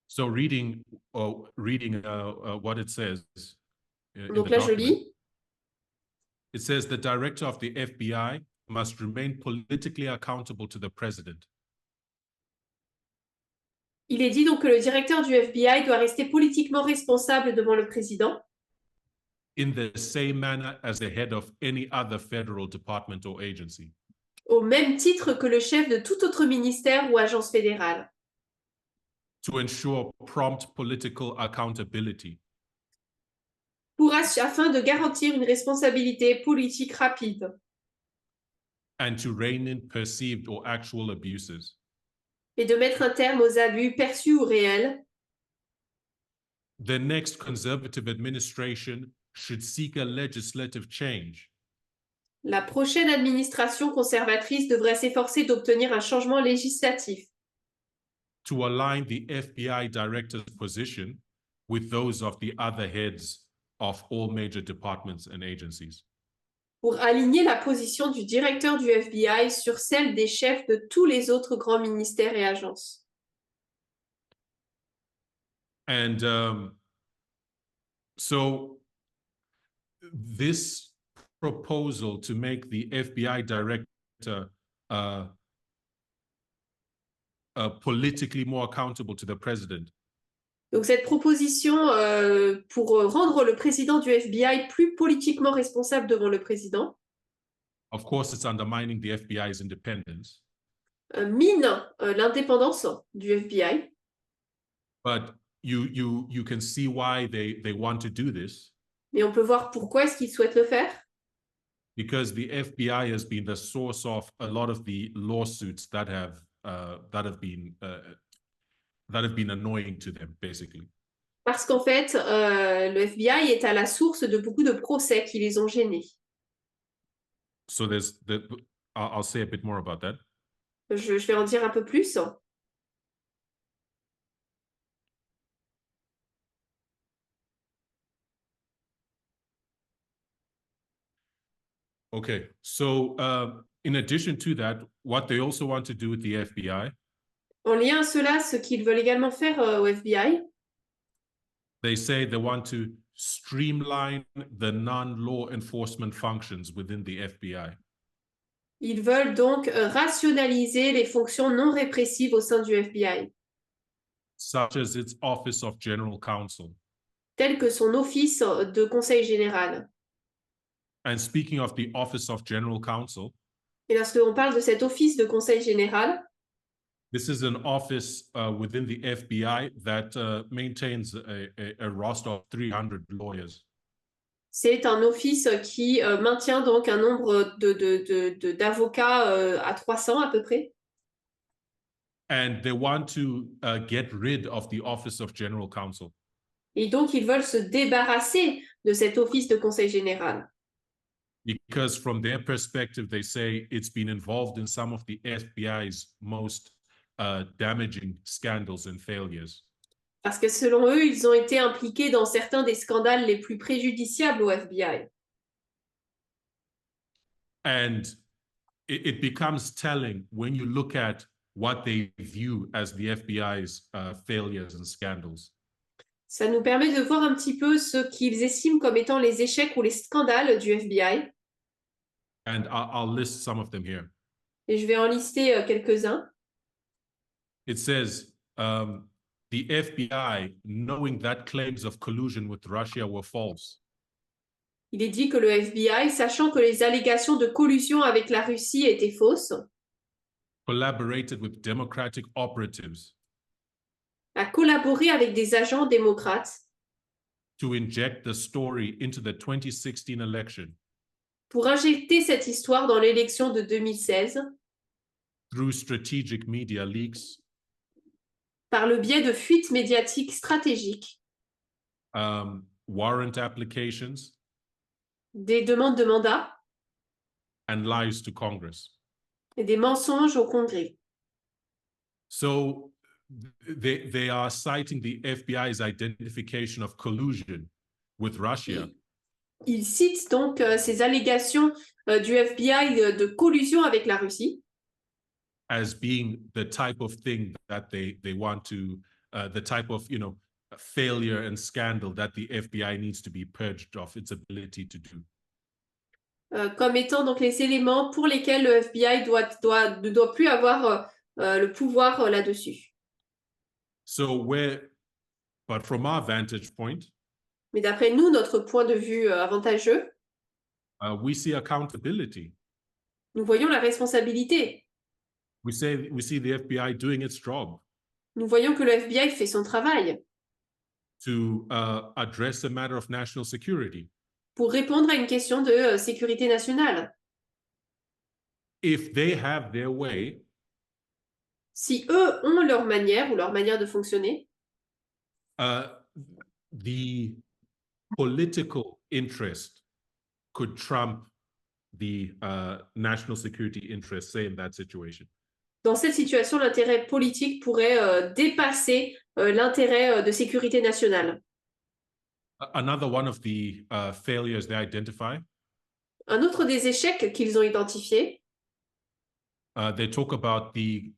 So reading what it says. Donc là je lis. It says the director of the FBI must remain politically accountable to the president. Il est dit donc que le directeur du FBI doit rester politiquement responsable devant le président. In the same manner as the head of any other federal department or agency. Au même titre que le chef de tout autre ministère ou agence fédérale. to ensure prompt political accountability, afin de garantir une responsabilité politique rapide and to rein in perceived or actual abuses. et de mettre un terme aux abus perçus ou réels. The next conservative administration should seek a legislative change La prochaine administration conservatrice devrait s'efforcer d'obtenir un changement législatif to align the FBI director's position with those of the other heads of all major departments and agencies. pour aligner la position du directeur du FBI sur celle des chefs de tous les autres grands ministères et agences. And so this proposal to make the FBI director politically more accountable to the president Donc cette proposition pour rendre le président du FBI plus politiquement responsable devant le président of course, it's undermining the FBI's independence, mine l'indépendance du FBI. but you can see why they want to do this, Mais on peut voir pourquoi est-ce qu'ils souhaitent le faire. because the FBI has been the source of a lot of the lawsuits that have been annoying to them, basically. Parce qu'en fait, le FBI est à la source de beaucoup de procès qui les ont gênés. So I'll say a bit more about that. Je vais en dire un peu plus. Okay, so in addition to that, what they also want to do with the FBI, En lien à cela, ce qu'ils veulent également faire au FBI, they say they want to streamline the non-law enforcement functions within the FBI. ils veulent donc rationaliser les fonctions non répressives au sein du FBI, Such as its Office of General Counsel. tel que son office de conseil général. And speaking of the Office of General Counsel, Et lorsque l'on parle de cet office de conseil général, this is an office within the FBI that maintains a roster of 300 lawyers. c'est un office qui maintient donc un nombre d'avocats à 300 à peu près. And they want to get rid of the Office of General Counsel. Et donc, ils veulent se débarrasser de cet office de conseil général. Because from their perspective, they say it's been involved in some of the FBI's most damaging scandals and failures. Parce que selon eux, ils ont été impliqués dans certains des scandales les plus préjudiciables au FBI. And it becomes telling when you look at what they view as the FBI's failures and scandals. Ça nous permet de voir un petit peu ce qu'ils estiment comme étant les échecs ou les scandales du FBI. And I'll list some of them here. Et je vais en lister quelques-uns. It says, the FBI, knowing that claims of collusion with Russia were false, Il est dit que le FBI, sachant que les allégations de collusion avec la Russie étaient fausses, collaborated with Democratic operatives a collaboré avec des agents démocrates to inject the story into the 2016 election pour injecter cette histoire dans l'élection de 2016 through strategic media leaks, par le biais de fuites médiatiques stratégiques, warrant applications, des demandes de mandat and lies to Congress. et des mensonges au Congrès. So they are citing the FBI's identification of collusion with Russia Il cite donc ces allégations du FBI de collusion avec la Russie as being the type of thing that they want to, the type of, failure and scandal that the FBI needs to be purged of its ability to do. comme étant donc les éléments pour lesquels le FBI ne doit plus avoir le pouvoir là-dessus. So but from our vantage point, Mais d'après nous, notre point de vue avantageux, we see accountability. nous voyons la responsabilité. We see the FBI doing its job. Nous voyons que le FBI fait son travail to address a matter of national security. pour répondre à une question de sécurité nationale. If they have their way, Si eux ont leur manière ou leur manière de fonctionner, the political interest could trump the national security interest, say in that situation. dans cette situation, l'intérêt politique pourrait dépasser l'intérêt de sécurité nationale. Another one of the failures they identify, Un autre des échecs qu'ils ont identifiés, they talk about the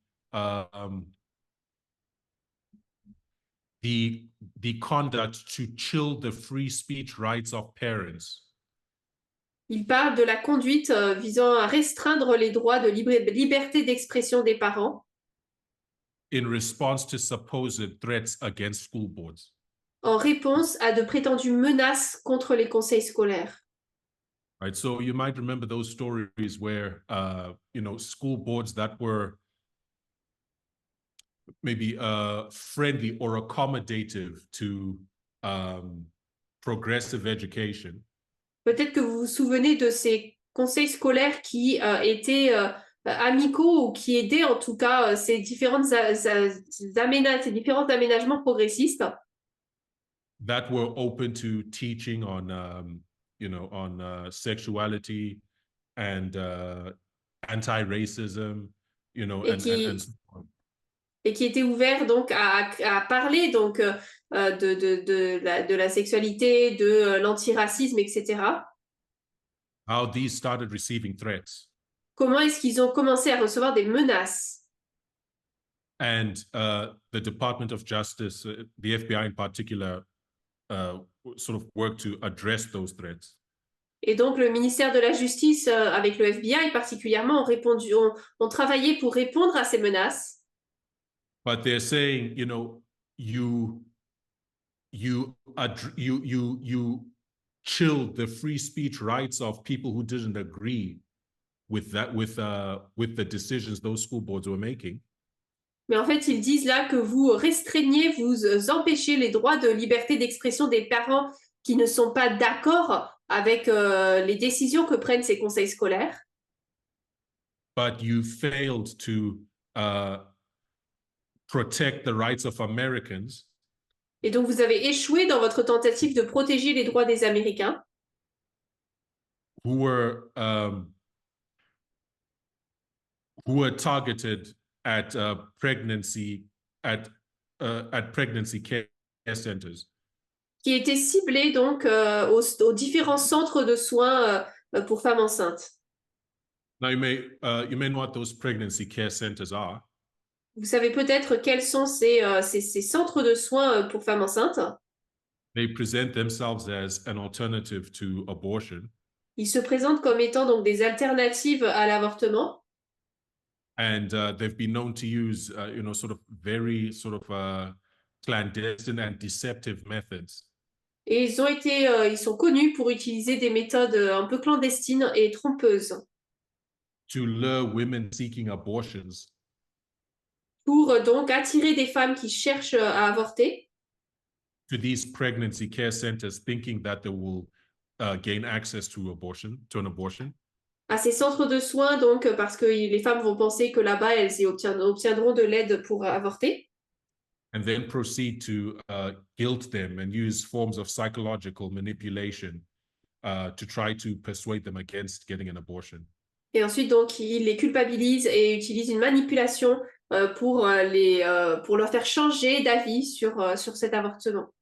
conduct to chill the free speech rights of parents. ils parlent de la conduite visant à restreindre les droits de liberté d'expression des parents In response to supposed threats against school boards. en réponse à de prétendues menaces contre les conseils scolaires. Right, so you might remember those stories where school boards that were maybe friendly or accommodative to progressive education. Peut-être que vous vous souvenez de ces conseils scolaires qui étaient amicaux ou qui aidaient en tout cas ces différents aménagements progressistes. That were open to teaching on, sexuality and anti-racism, and so on. Et qui étaient ouverts donc à parler donc de la sexualité, de l'antiracisme, etc. How these started receiving threats. Comment est-ce qu'ils ont commencé à recevoir des menaces? And the Department of Justice, the FBI in particular, sort of worked to address those threats. Et donc le ministère de la Justice, avec le FBI particulièrement, ont travaillé pour répondre à ces menaces. But they're saying, you chilled the free speech rights of people who didn't agree with the decisions those school boards were making. Mais en fait, ils disent là que vous restreignez, vous empêchez les droits de liberté d'expression des parents qui ne sont pas d'accord avec les décisions que prennent ces conseils scolaires. But you failed to protect the rights of Americans. Et donc, vous avez échoué dans votre tentative de protéger les droits des Américains. Who were targeted at pregnancy care centers. Qui étaient ciblés donc aux différents centres de soins pour femmes enceintes. Now you may know what those pregnancy care centers are. Vous savez peut-être quels sont ces centres de soins pour femmes enceintes. They present themselves as an alternative to abortion. Ils se présentent comme étant donc des alternatives à l'avortement. And they've been known to use, sort of very sort of clandestine and deceptive methods. Et ils sont connus pour utiliser des méthodes un peu clandestines et trompeuses. To lure women seeking abortions. Pour donc attirer des femmes qui cherchent à avorter. To these pregnancy care centers, thinking that they will gain access to an abortion. À ces centres de soins, donc, parce que les femmes vont penser que là-bas, elles y obtiendront de l'aide pour avorter. And then proceed to guilt them and use forms of psychological manipulation to try to persuade them against getting an abortion. Et ensuite, donc, ils les culpabilisent et utilisent une manipulation pour leur faire changer d'avis sur cet avortement.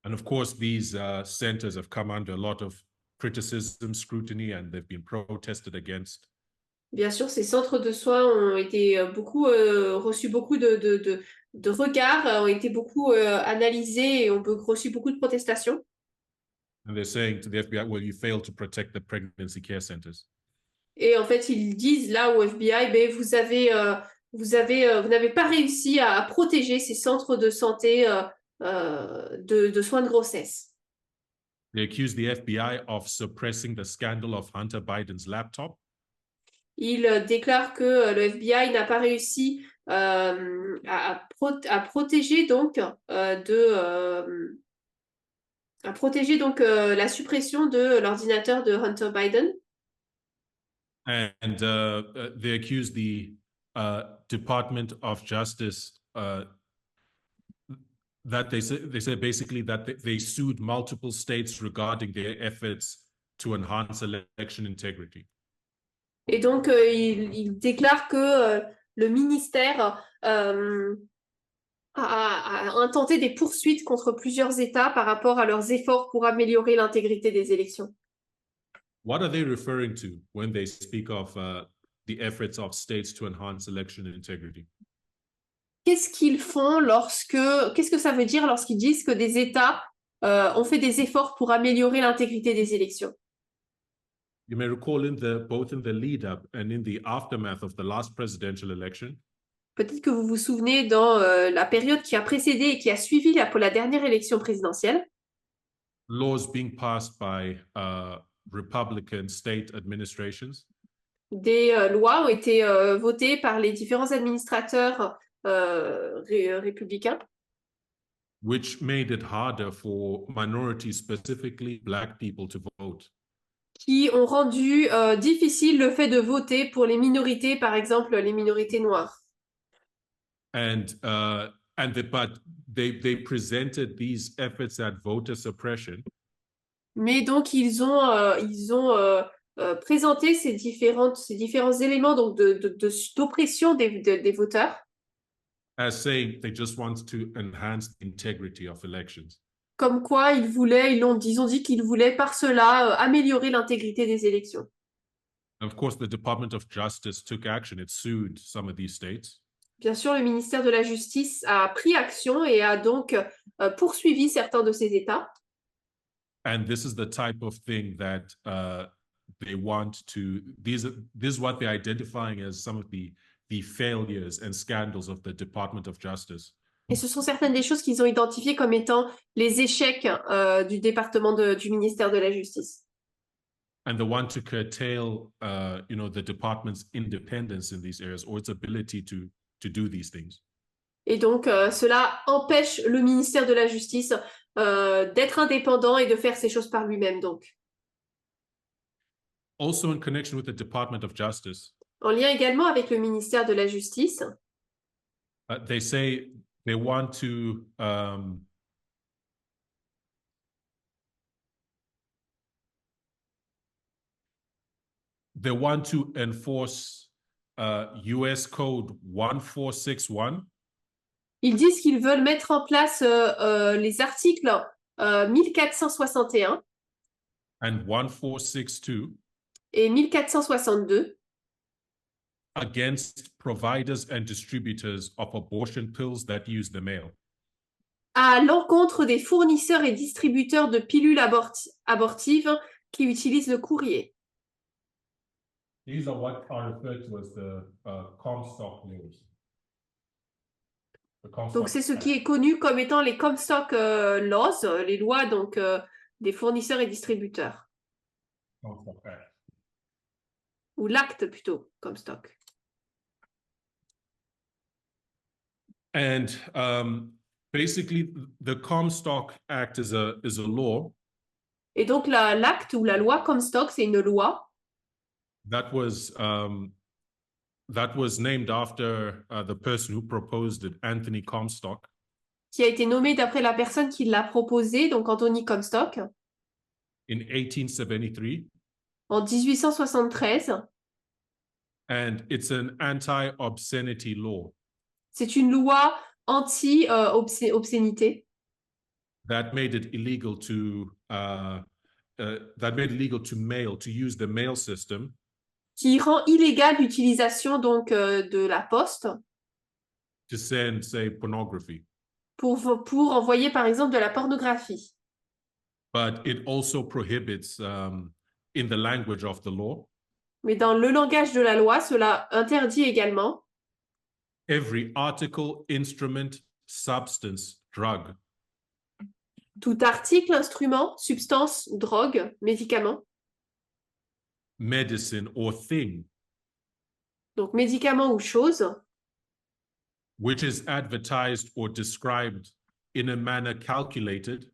And of course, these centers have come under a lot of criticism, scrutiny, and they've been protested against. Bien sûr, ces centres de soins ont été reçu beaucoup de regards, ont été beaucoup analysés et ont reçu beaucoup de protestations. And they're saying to the FBI, well, you failed to protect the pregnancy care centers. Et en fait, ils disent là au FBI, ben, vous n'avez pas réussi à protéger ces centres de santé de soins de grossesse. They accuse the FBI of suppressing the scandal of Hunter Biden's laptop. Ils déclarent que le FBI n'a pas réussi à protéger donc à protéger donc la suppression de l'ordinateur de Hunter Biden. And they accuse the Department of Justice that they said basically that they sued multiple states regarding their efforts to enhance election integrity. Et donc, il déclare que le ministère a intenté des poursuites contre plusieurs États par rapport à leurs efforts pour améliorer l'intégrité des élections. What are they referring to when they speak of the efforts of states to enhance election integrity? Qu'est-ce qu'ils font qu'est-ce que ça veut dire lorsqu'ils disent que des États ont fait des efforts pour améliorer l'intégrité des élections? You may recall both in the lead up and in the aftermath of the last presidential election, Peut-être que vous vous souvenez dans la période qui a précédé et qui a suivi pour la dernière élection présidentielle, laws being passed by Republican state administrations des lois ont été votées par les différents administrateurs républicains which made it harder for minorities, specifically Black people, to vote. qui ont rendu difficile le fait de voter pour les minorités, par exemple les minorités noires. But they presented these efforts at voter suppression Mais donc ils ont présenté ces différents éléments donc d'oppression des voteurs, as saying they just want to enhance the integrity of elections. comme quoi ils ont dit qu'ils voulaient par cela améliorer l'intégrité des élections. Of course, the Department of Justice took action. It sued some of these states. Bien sûr, le ministère de la Justice a pris action et a donc poursuivi certains de ces États. And this is the type of thing that they want to. This is what they're identifying as some of the failures and scandals of the Department of Justice. Et ce sont certaines des choses qu'ils ont identifiées comme étant les échecs du du ministère de la Justice. And they want to curtail, the department's independence in these areas or its ability to do these things. Et donc, cela empêche le ministère de la Justice d'être indépendant et de faire ces choses par lui-même. Donc, also in connection with the Department of Justice, en lien également avec le ministère de la Justice, they say they want to enforce US Code 1461. ils disent qu'ils veulent mettre en place les articles 1461 and 1462 et 1462 against providers and distributors of abortion pills that use the mail. À l'encontre des fournisseurs et distributeurs de pilules abortives qui utilisent le courrier. These are what are referred to as the Comstock laws. Donc c'est ce qui est connu comme étant les Comstock laws, les lois donc des fournisseurs et distributeurs. Comstock Act. Ou l'acte plutôt, Comstock. And basically, the Comstock Act is a law. Et donc l'acte ou la loi Comstock, c'est une loi that was named after the person who proposed it, Anthony Comstock. Qui a été nommée d'après la personne qui l'a proposé, donc Anthony Comstock. In 1873. En 1873. And it's an anti-obscenity law. C'est une loi anti-obscénité. That made it illegal to use the mail system. Qui rend illégale l'utilisation donc de la poste. To send, say, pornography. Pour envoyer par exemple de la pornographie. But it also prohibits, in the language of the law. Mais dans le langage de la loi, cela interdit également. Every article, instrument, substance, drug. Tout article, instrument, substance, drogue, médicament. Medicine or thing. Donc médicament ou chose. which is advertised or described in a manner calculated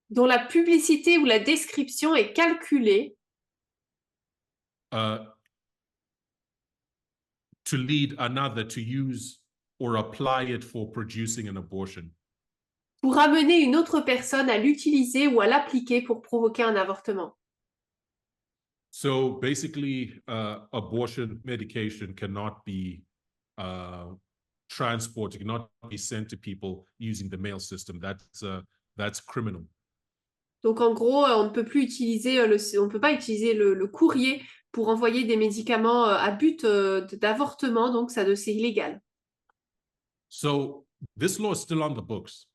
dont la publicité ou la description est calculée uh, to lead another to use or apply it for producing an abortion. pour amener une autre personne à l'utiliser ou à l'appliquer pour provoquer un avortement. So basically, abortion medication cannot be transported, cannot be sent to people using the mail system. That's criminal. Donc en gros, on ne peut plus utiliser on ne peut pas utiliser le courrier pour envoyer des médicaments à but d'avortement, donc c'est illégal. So this law is still on the books.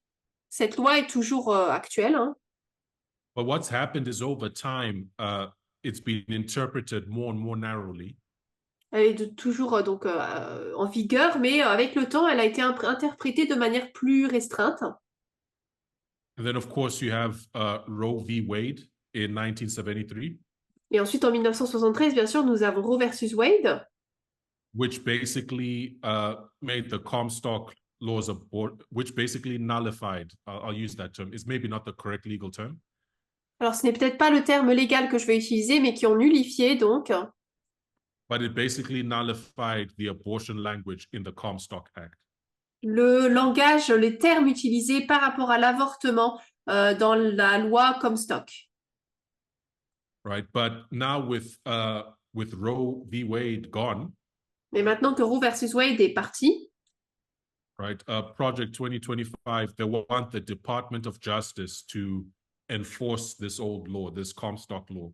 Cette loi est toujours actuelle, hein. But what's happened is over time, it's been interpreted more and more narrowly. Elle est toujours donc en vigueur, mais avec le temps, elle a été interprétée de manière plus restreinte. And then, of course, you have Roe v. Wade in 1973. Et ensuite, en 1973, bien sûr, nous avons Roe versus Wade, which basically made the Comstock laws which basically nullified, I'll use that term, it's maybe not the correct legal term. Alors, ce n'est peut-être pas le terme légal que je vais utiliser, mais qui ont nullifié, donc. But it basically nullified the abortion language in the Comstock Act. Le langage, les termes utilisés par rapport à l'avortement dans la loi Comstock. Right, but now with Roe v. Wade gone. Mais maintenant que Roe versus Wade est parti. Right, Project 2025, they want the Department of Justice to enforce this old law, this Comstock law.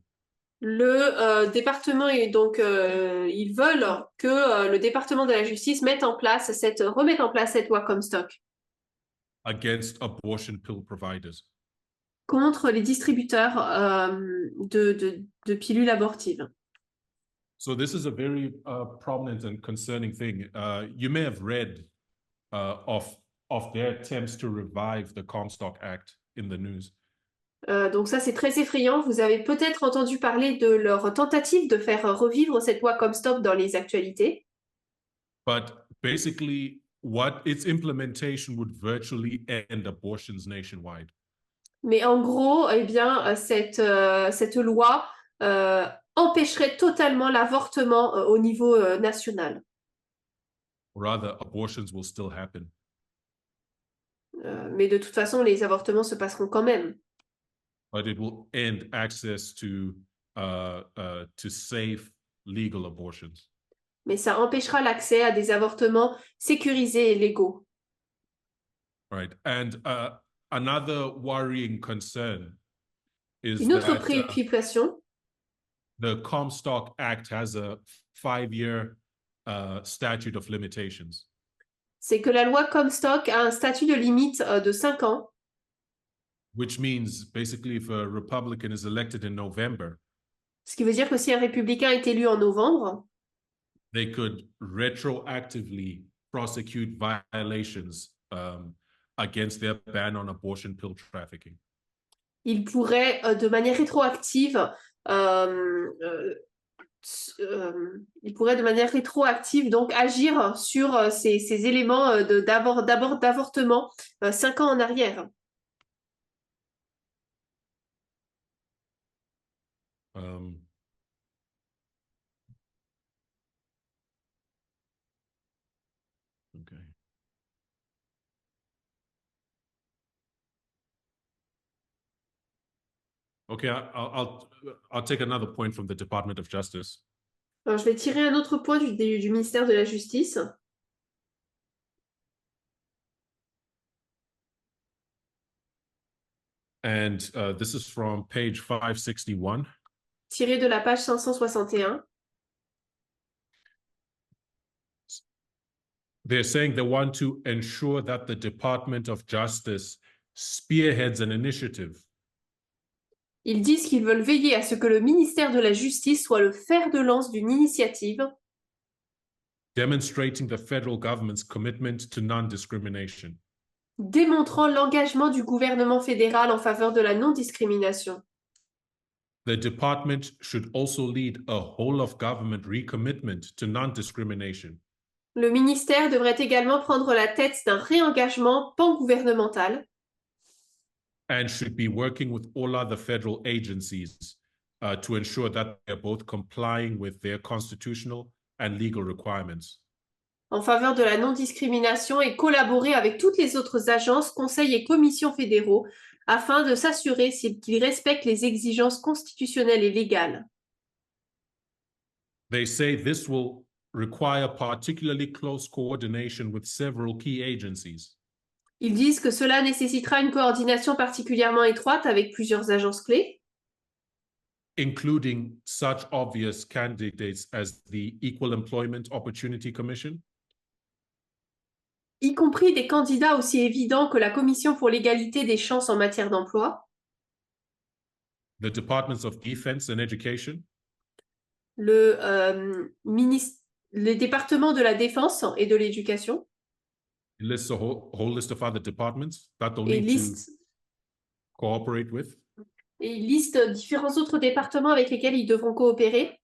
Le département est donc, ils veulent que le département de la justice remette en place cette loi Comstock. Against abortion pill providers. Contre les distributeurs de pilules abortives. So this is a very prominent and concerning thing. You may have read of their attempts to revive the Comstock Act in the news. Donc ça, c'est très effrayant. Vous avez peut-être entendu parler de leur tentative de faire revivre cette loi Comstock dans les actualités. But basically, what its implementation would virtually end abortions nationwide. Mais en gros, eh bien, cette loi empêcherait totalement l'avortement au niveau national. Rather, abortions will still happen. Mais de toute façon, les avortements se passeront quand même. But it will end access to safe, legal abortions. Mais ça empêchera l'accès à des avortements sécurisés et légaux. Right, and another worrying concern is Une autre that préoccupation. The Comstock Act has a 5-year statute of limitations. C'est que la loi Comstock a un statut de limite de 5 ans. Which means basically if a Republican is elected in November, ce qui veut dire que si un républicain est élu en novembre, they could retroactively prosecute violations against their ban on abortion pill trafficking. Il pourrait de manière rétroactive donc agir sur ces éléments d'avortement 5 ans en arrière. Okay. Okay, I'll take another point from the Department of Justice. Alors, je vais tirer un autre point du ministère de la Justice. And this is from page 561. Tiré de la page 561. They're saying they want to ensure that the Department of Justice spearheads an initiative. Ils disent qu'ils veulent veiller à ce que le ministère de la Justice soit le fer de lance d'une initiative demonstrating the federal government's commitment to non-discrimination. Démontrant l'engagement du gouvernement fédéral en faveur de la non-discrimination. The department should also lead a whole-of-government recommitment to non-discrimination. Le ministère devrait également prendre la tête d'un réengagement pan-gouvernemental and should be working with all other federal agencies to ensure that they're both complying with their constitutional and legal requirements. en faveur de la non-discrimination et collaborer avec toutes les autres agences, conseils et commissions fédéraux afin de s'assurer qu'ils respectent les exigences constitutionnelles et légales. They say this will require particularly close coordination with several key agencies. Ils disent que cela nécessitera une coordination particulièrement étroite avec plusieurs agences clés, including such obvious candidates as the Equal Employment Opportunity Commission, y compris des candidats aussi évidents que la Commission pour l'égalité des chances en matière d'emploi, the Departments of Defense and Education, le, les départements de la défense et de l'éducation, it lists a whole list of other departments that they'll et need to cooperate with. Et il liste différents autres départements avec lesquels ils devront coopérer.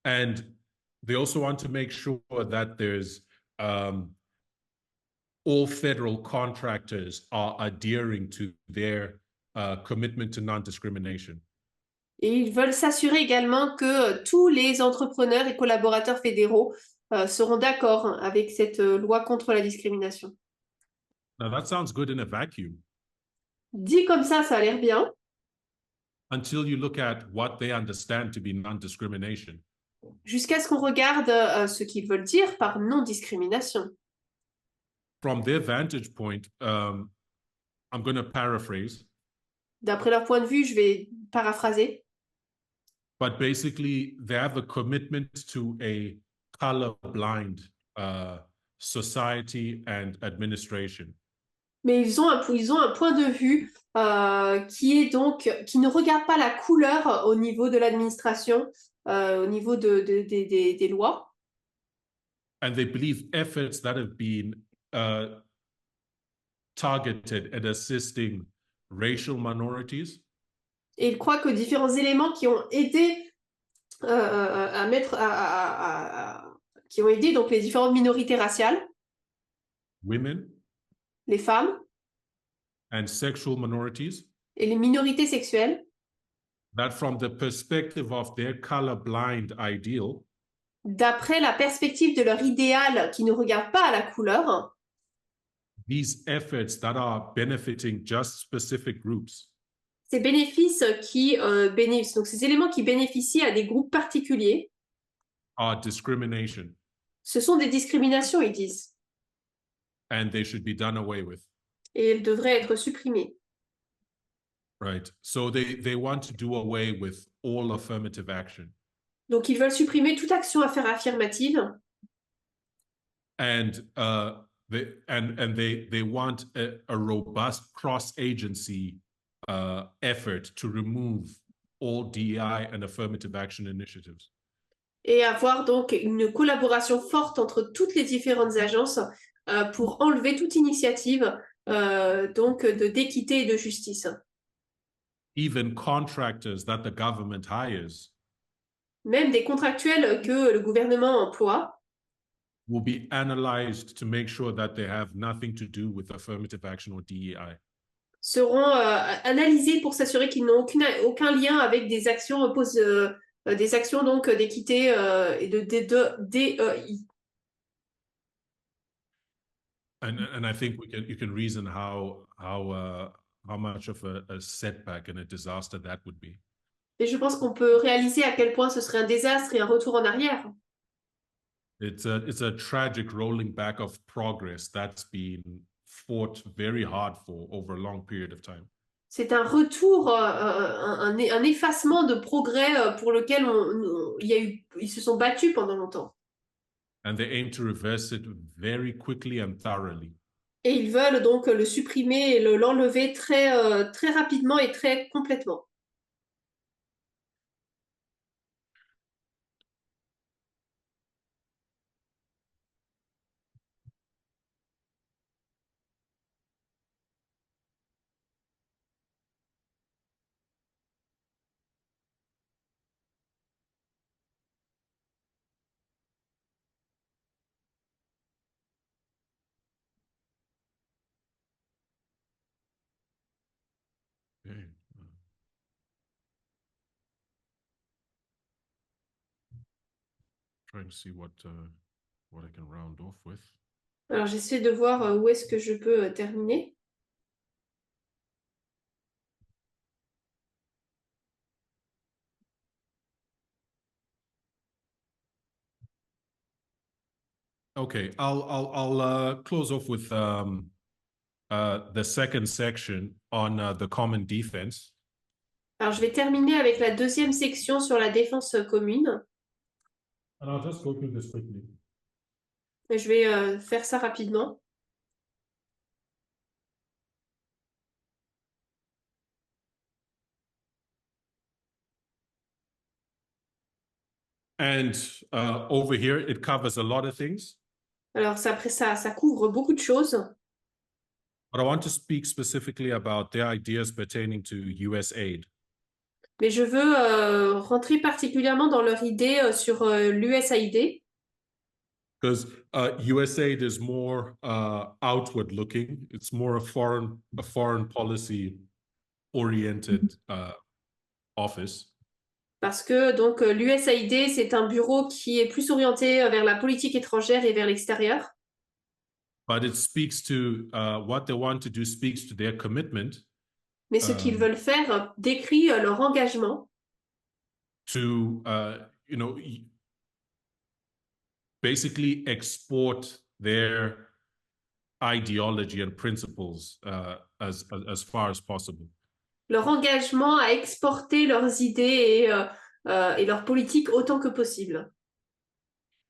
And they also want to make sure that there's all federal contractors are adhering to their commitment to non-discrimination. Et ils veulent s'assurer également que tous les entrepreneurs et collaborateurs fédéraux seront d'accord avec cette loi contre la discrimination. Now that sounds good in a vacuum. Dit comme ça a l'air bien. Until you look at what they understand to be non-discrimination. Jusqu'à ce qu'on regarde ce qu'ils veulent dire par non-discrimination. From their vantage point, I'm going to paraphrase. D'après leur point de vue, je vais paraphraser. But basically, they have a commitment to a colorblind society and administration. Mais ils ont un point de vue qui ne regarde pas la couleur au niveau de l'administration, au niveau des lois. And they believe efforts that have been targeted at assisting racial minorities. Et ils croient que différents éléments qui ont aidé qui ont aidé donc les différentes minorités raciales, Women, les femmes and sexual minorities, et les minorités sexuelles, that from the perspective of their colorblind ideal, d'après la perspective de leur idéal qui ne regarde pas à la couleur, these efforts that are benefiting just specific groups ces donc ces éléments qui bénéficient à des groupes particuliers, are discrimination. ce sont des discriminations, ils disent. And they should be done away with. Et elles devraient être supprimées. Right. So they want to do away with all affirmative action. Donc ils veulent supprimer toute action à faire affirmative. And they want a robust cross-agency effort to remove all DEI and affirmative action initiatives. Et avoir donc une collaboration forte entre toutes les différentes agences pour enlever toute initiative donc d'équité et de justice. Even contractors that the government hires Même des contractuels que le gouvernement emploie will be analyzed to make sure that they have nothing to do with affirmative action or DEI. seront analysés pour s'assurer qu'ils n'ont aucun lien avec des actions des actions donc d'équité et de DEI. And I think you can reason how much of a setback and a disaster that would be. Et je pense qu'on peut réaliser à quel point ce serait un désastre et un retour en arrière. It's a tragic rolling back of progress that's been fought very hard for over a long period of time. C'est un retour, un effacement de progrès pour lequel ils se sont battus pendant longtemps. And they aim to reverse it very quickly and thoroughly. Et ils veulent donc le supprimer et l'enlever très, très rapidement et très complètement. Trying to see what I can round off with. Alors, j'essaie de voir où est-ce que je peux terminer. Okay, I'll close off with the second section on the common defense. Alors, je vais terminer avec la deuxième section sur la défense commune. And I'll just go through this quickly. Et je vais faire ça rapidement. And over here, it covers a lot of things. Alors, ça couvre beaucoup de choses. But I want to speak specifically about the ideas pertaining to US aid. Mais je veux rentrer particulièrement dans leur idée sur l'USAID. Because USAID is more outward looking. It's more a foreign policy oriented office. Parce que donc l'USAID, c'est un bureau qui est plus orienté vers la politique étrangère et vers l'extérieur. But it speaks to what they want to do, speaks to their commitment Mais ce qu'ils veulent faire décrit leur engagement to, basically export their ideology and principles as far as possible. leur engagement à exporter leurs idées et leurs politiques autant que possible.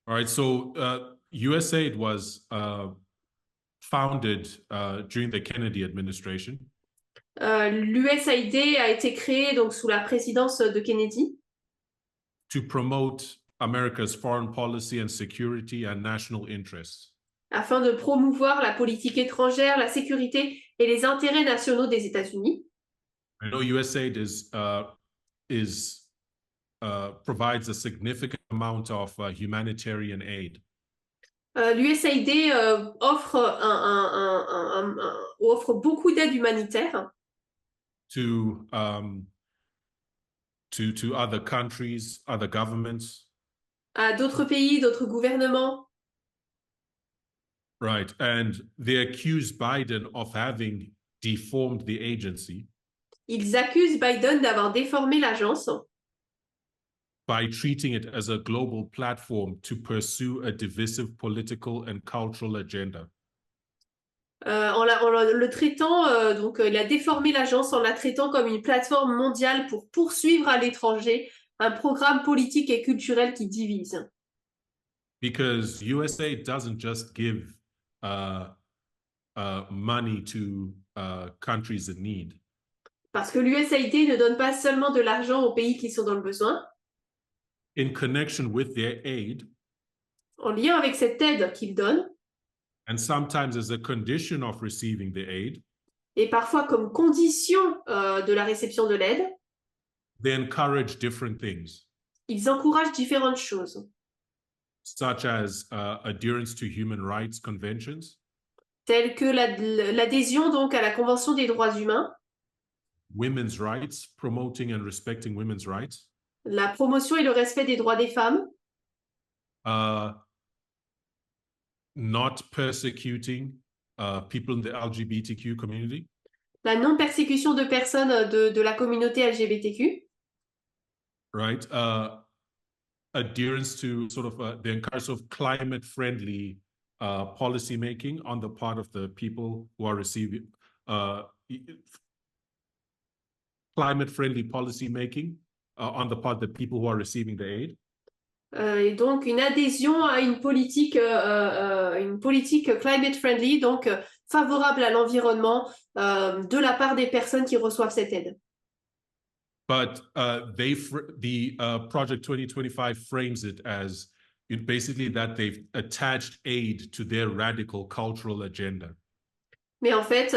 All right, so USAID was founded during the Kennedy administration. L'USAID a été créé donc sous la présidence de Kennedy to promote America's foreign policy and security and national interests. afin de promouvoir la politique étrangère, la sécurité et les intérêts nationaux des États-Unis. I know USAID provides a significant amount of humanitarian aid. L'USAID offre beaucoup d'aide humanitaire to other countries, other governments. à d'autres pays, d'autres gouvernements. Right, and they accuse Biden of having deformed the agency. Ils accusent Biden d'avoir déformé l'agence by treating it as a global platform to pursue a divisive political and cultural agenda. en le traitant, donc il a déformé l'agence en la traitant comme une plateforme mondiale pour poursuivre à l'étranger un programme politique et culturel qui divise. Because USA doesn't just give money to countries in need. Parce que l'USAID ne donne pas seulement de l'argent aux pays qui sont dans le besoin. In connection with their aid, en lien avec cette aide qu'ils donnent, and sometimes as a condition of receiving the aid, et parfois comme condition de la réception de l'aide, they encourage different things, ils encouragent différentes choses, such as adherence to human rights conventions, telles que l'adhésion donc à la Convention des droits humains, women's rights, promoting and respecting women's rights, la promotion et le respect des droits des femmes, not persecuting people in the LGBTQ community, la non-persécution de personnes de la communauté LGBTQ, right? Adherence to sort of the encouragement of climate-friendly policy making on the part of the people who are receiving climate-friendly policy making on the part of the people who are receiving the aid. Et donc une adhésion à une politique climate friendly, donc favorable à l'environnement de la part des personnes qui reçoivent cette aide. But the Project 2025 frames it as basically that they've attached aid to their radical cultural agenda. Mais en fait,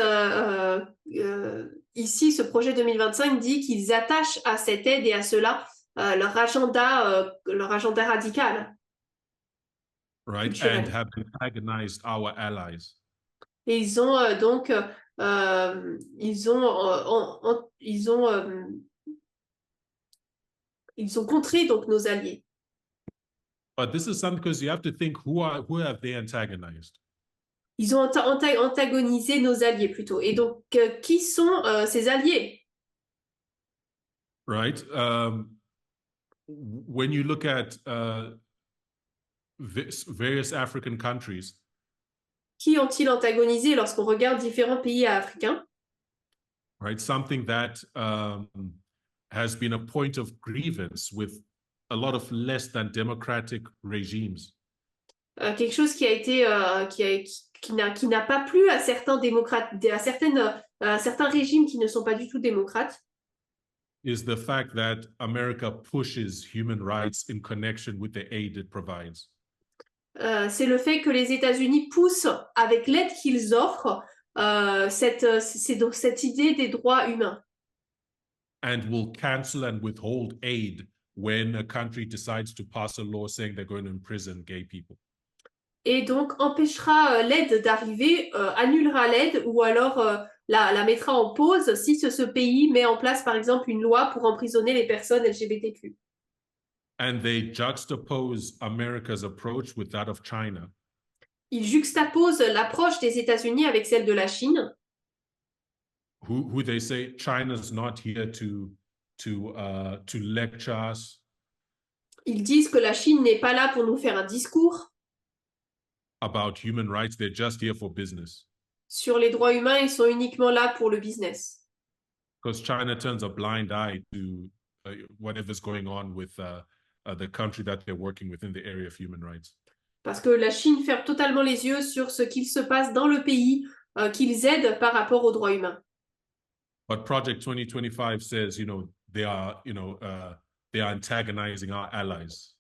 ici, ce projet 2025 dit qu'ils attachent à cette aide et à cela leur agenda radical. Right, culturel. and have antagonized our allies. Et ils ont ils ont contré donc nos alliés. But this is something because you have to think who have they antagonized? Ils ont antagonisé nos alliés plutôt. Et donc, qui sont ces alliés? Right? When you look at various African countries, Qui ont-ils antagonisé lorsqu'on regarde différents pays africains? right? Something that has been a point of grievance with a lot of less than democratic regimes. Quelque chose qui a été qui n'a pas plu à certains démocrates, à certains régimes qui ne sont pas du tout démocrates. Is the fact that America pushes human rights in connection with the aid it provides. C'est le fait que les États-Unis poussent, avec l'aide qu'ils offrent, cette idée des droits humains. And will cancel and withhold aid when a country decides to pass a law saying they're going to imprison gay people. Et donc empêchera l'aide d'arriver, annulera l'aide ou alors la mettra en pause si ce pays met en place, par exemple, une loi pour emprisonner les personnes LGBTQ. And they juxtapose America's approach with that of China. Il juxtapose l'approche des États-Unis avec celle de la Chine. Who they say China's not here to lecture us. Ils disent que la Chine n'est pas là pour nous faire un discours. About human rights, they're just here for business. Sur les droits humains, ils sont uniquement là pour le business. Because China turns a blind eye to whatever's going on with the country that they're working with in the area of human rights. Parce que la Chine ferme totalement les yeux sur ce qu'il se passe dans le pays qu'ils aident par rapport aux droits humains. But Project 2025 says, they are antagonizing our allies.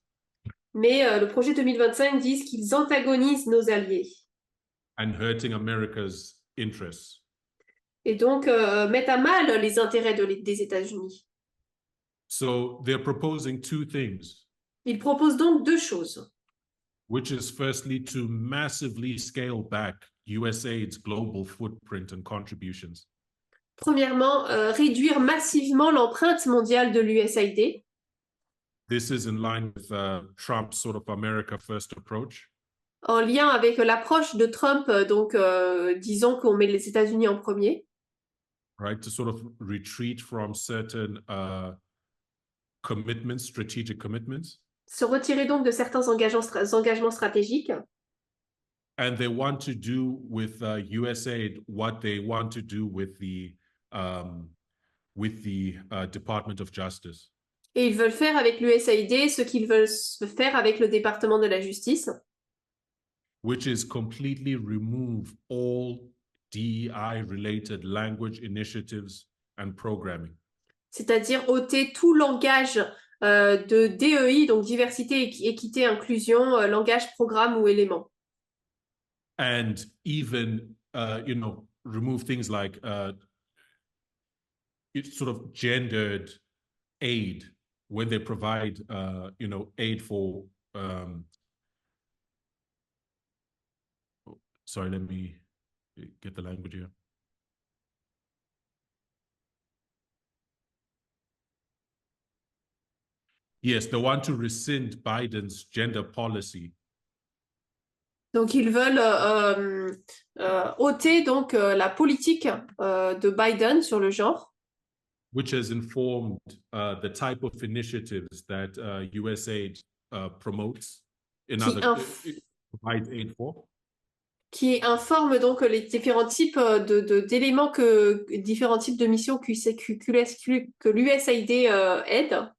Mais le projet 2025 dit qu'ils antagonisent nos alliés. And hurting America's interests. Et donc mettent à mal les intérêts des États-Unis. So they're proposing two things. Ils proposent donc deux choses. Which is firstly to massively scale back USAID's global footprint and contributions. Premièrement, réduire massivement l'empreinte mondiale de l'USAID. This is in line with Trump's sort of America First approach. En lien avec l'approche de Trump, donc disons qu'on met les États-Unis en premier. Right, to sort of retreat from certain commitments, strategic commitments. Se retirer donc de certains engagements stratégiques. And they want to do with USAID what they want to do with the Department of Justice. Et ils veulent faire avec l'USAID ce qu'ils veulent faire avec le département de la justice. Which is completely remove all DEI-related language initiatives and programming. C'est-à-dire ôter tout langage de DEI, donc diversité, équité, inclusion, langage, programme ou élément. And even, remove things like it's sort of gendered aid when they provide, aid for, sorry, let me get the language here. Yes, they want to rescind Biden's gender policy. Donc ils veulent ôter donc la politique de Biden sur le genre. Which has informed the type of initiatives that USAID promotes provides aid for. Qui informe donc les différents types d'éléments différents types de missions que l'USAID aide.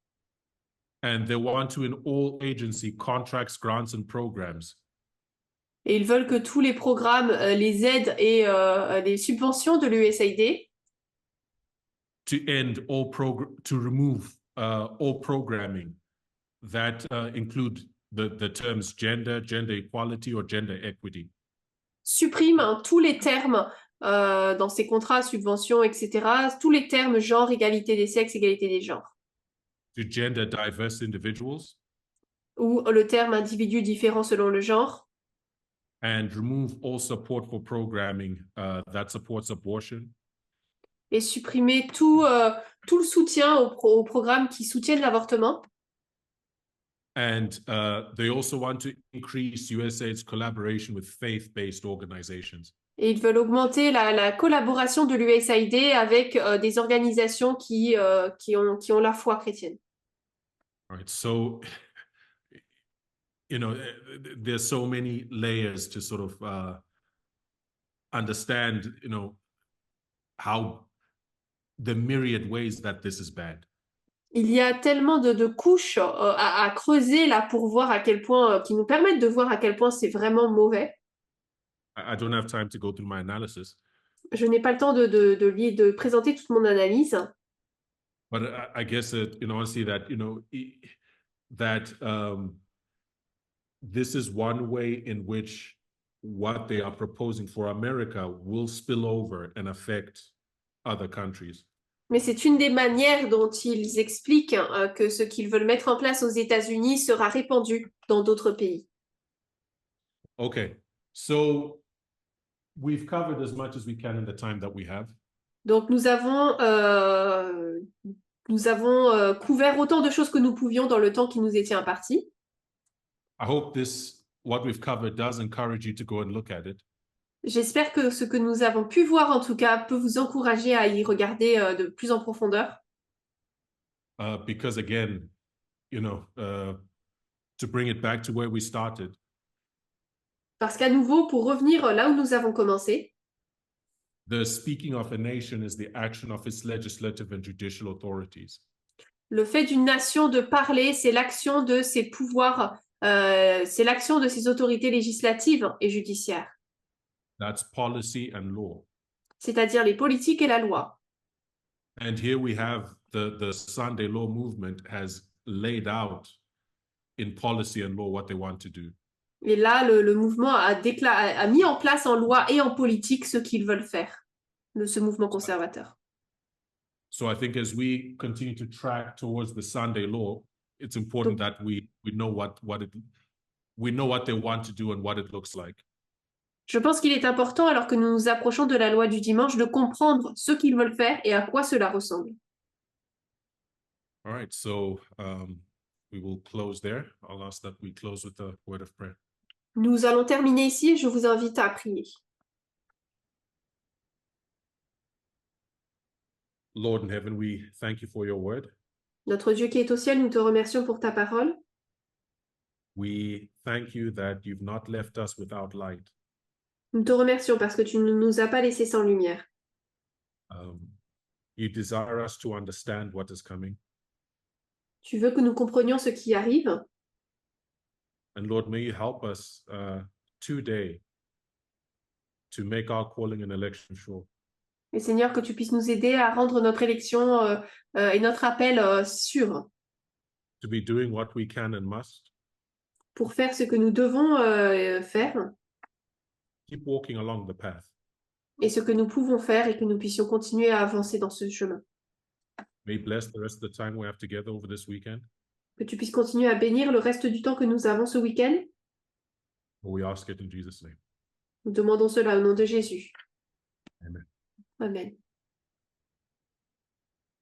And they want to, in all agency contracts, grants and programs. Et ils veulent que tous les programmes, les aides et les subventions de l'USAID to remove all programming that include the terms gender equality or gender equity. Suppriment tous les termes dans ces contrats, subventions, etc., tous les termes genre, égalité des sexes, égalité des genres. To gender diverse individuals. Ou le terme individu différent selon le genre. And remove all support for programming that supports abortion. Et supprimer tout le soutien aux programmes qui soutiennent l'avortement. And they also want to increase USAID's collaboration with faith-based organizations. Et ils veulent augmenter la collaboration de l'USAID avec des organisations qui ont la foi chrétienne. All right, so there's so many layers to sort of understand, how the myriad ways that this is bad. Il y a tellement de couches à creuser là pour voir à quel point, qui nous permettent de voir à quel point c'est vraiment mauvais. I don't have time to go through my analysis. Je n'ai pas le temps de présenter toute mon analyse. But I guess honestly that that this is one way in which what they are proposing for America will spill over and affect other countries. Mais c'est une des manières dont ils expliquent que ce qu'ils veulent mettre en place aux États-Unis sera répandu dans d'autres pays. Okay, so we've covered as much as we can in the time that we have. Donc nous avons couvert autant de choses que nous pouvions dans le temps qui nous était imparti. I hope what we've covered does encourage you to go and look at it. J'espère que ce que nous avons pu voir, en tout cas, peut vous encourager à y regarder de plus en profondeur. Because again, to bring it back to where we started. Parce qu'à nouveau, pour revenir là où nous avons commencé, the speaking of a nation is the action of its legislative and judicial authorities. Le fait d'une nation de parler, c'est l'action de ses pouvoirs, c'est l'action de ses autorités législatives et judiciaires. That's policy and law. C'est-à-dire les politiques et la loi. And here we have the Sunday Law movement has laid out in policy and law what they want to do. Et là, le mouvement a mis en place en loi et en politique ce qu'ils veulent faire, ce mouvement conservateur. So I think as we continue to track towards the Sunday Law, it's important that we know what they want to do and what it looks like. Je pense qu'il est important, alors que nous nous approchons de la loi du dimanche, de comprendre ce qu'ils veulent faire et à quoi cela ressemble. All right, so we will close there. I'll ask that we close with a word of prayer. Nous allons terminer ici et je vous invite à prier. Lord in heaven, we thank you for your word. Notre Dieu qui est au ciel, nous te remercions pour ta parole. We thank you that you've not left us without light. Nous te remercions parce que tu ne nous as pas laissés sans lumière. You desire us to understand what is coming. Tu veux que nous comprenions ce qui arrive. And Lord, may you help us today to make our calling and election sure. Et Seigneur, que tu puisses nous aider à rendre notre élection et notre appel sûr. To be doing what we can and must. Pour faire ce que nous devons faire. Keep walking along the path. Et ce que nous pouvons faire et que nous puissions continuer à avancer dans ce chemin. May bless the rest of the time we have together over this weekend. Que tu puisses continuer à bénir le reste du temps que nous avons ce week-end. We ask it in Jesus' name. Nous demandons cela au nom de Jésus. Amen. Amen.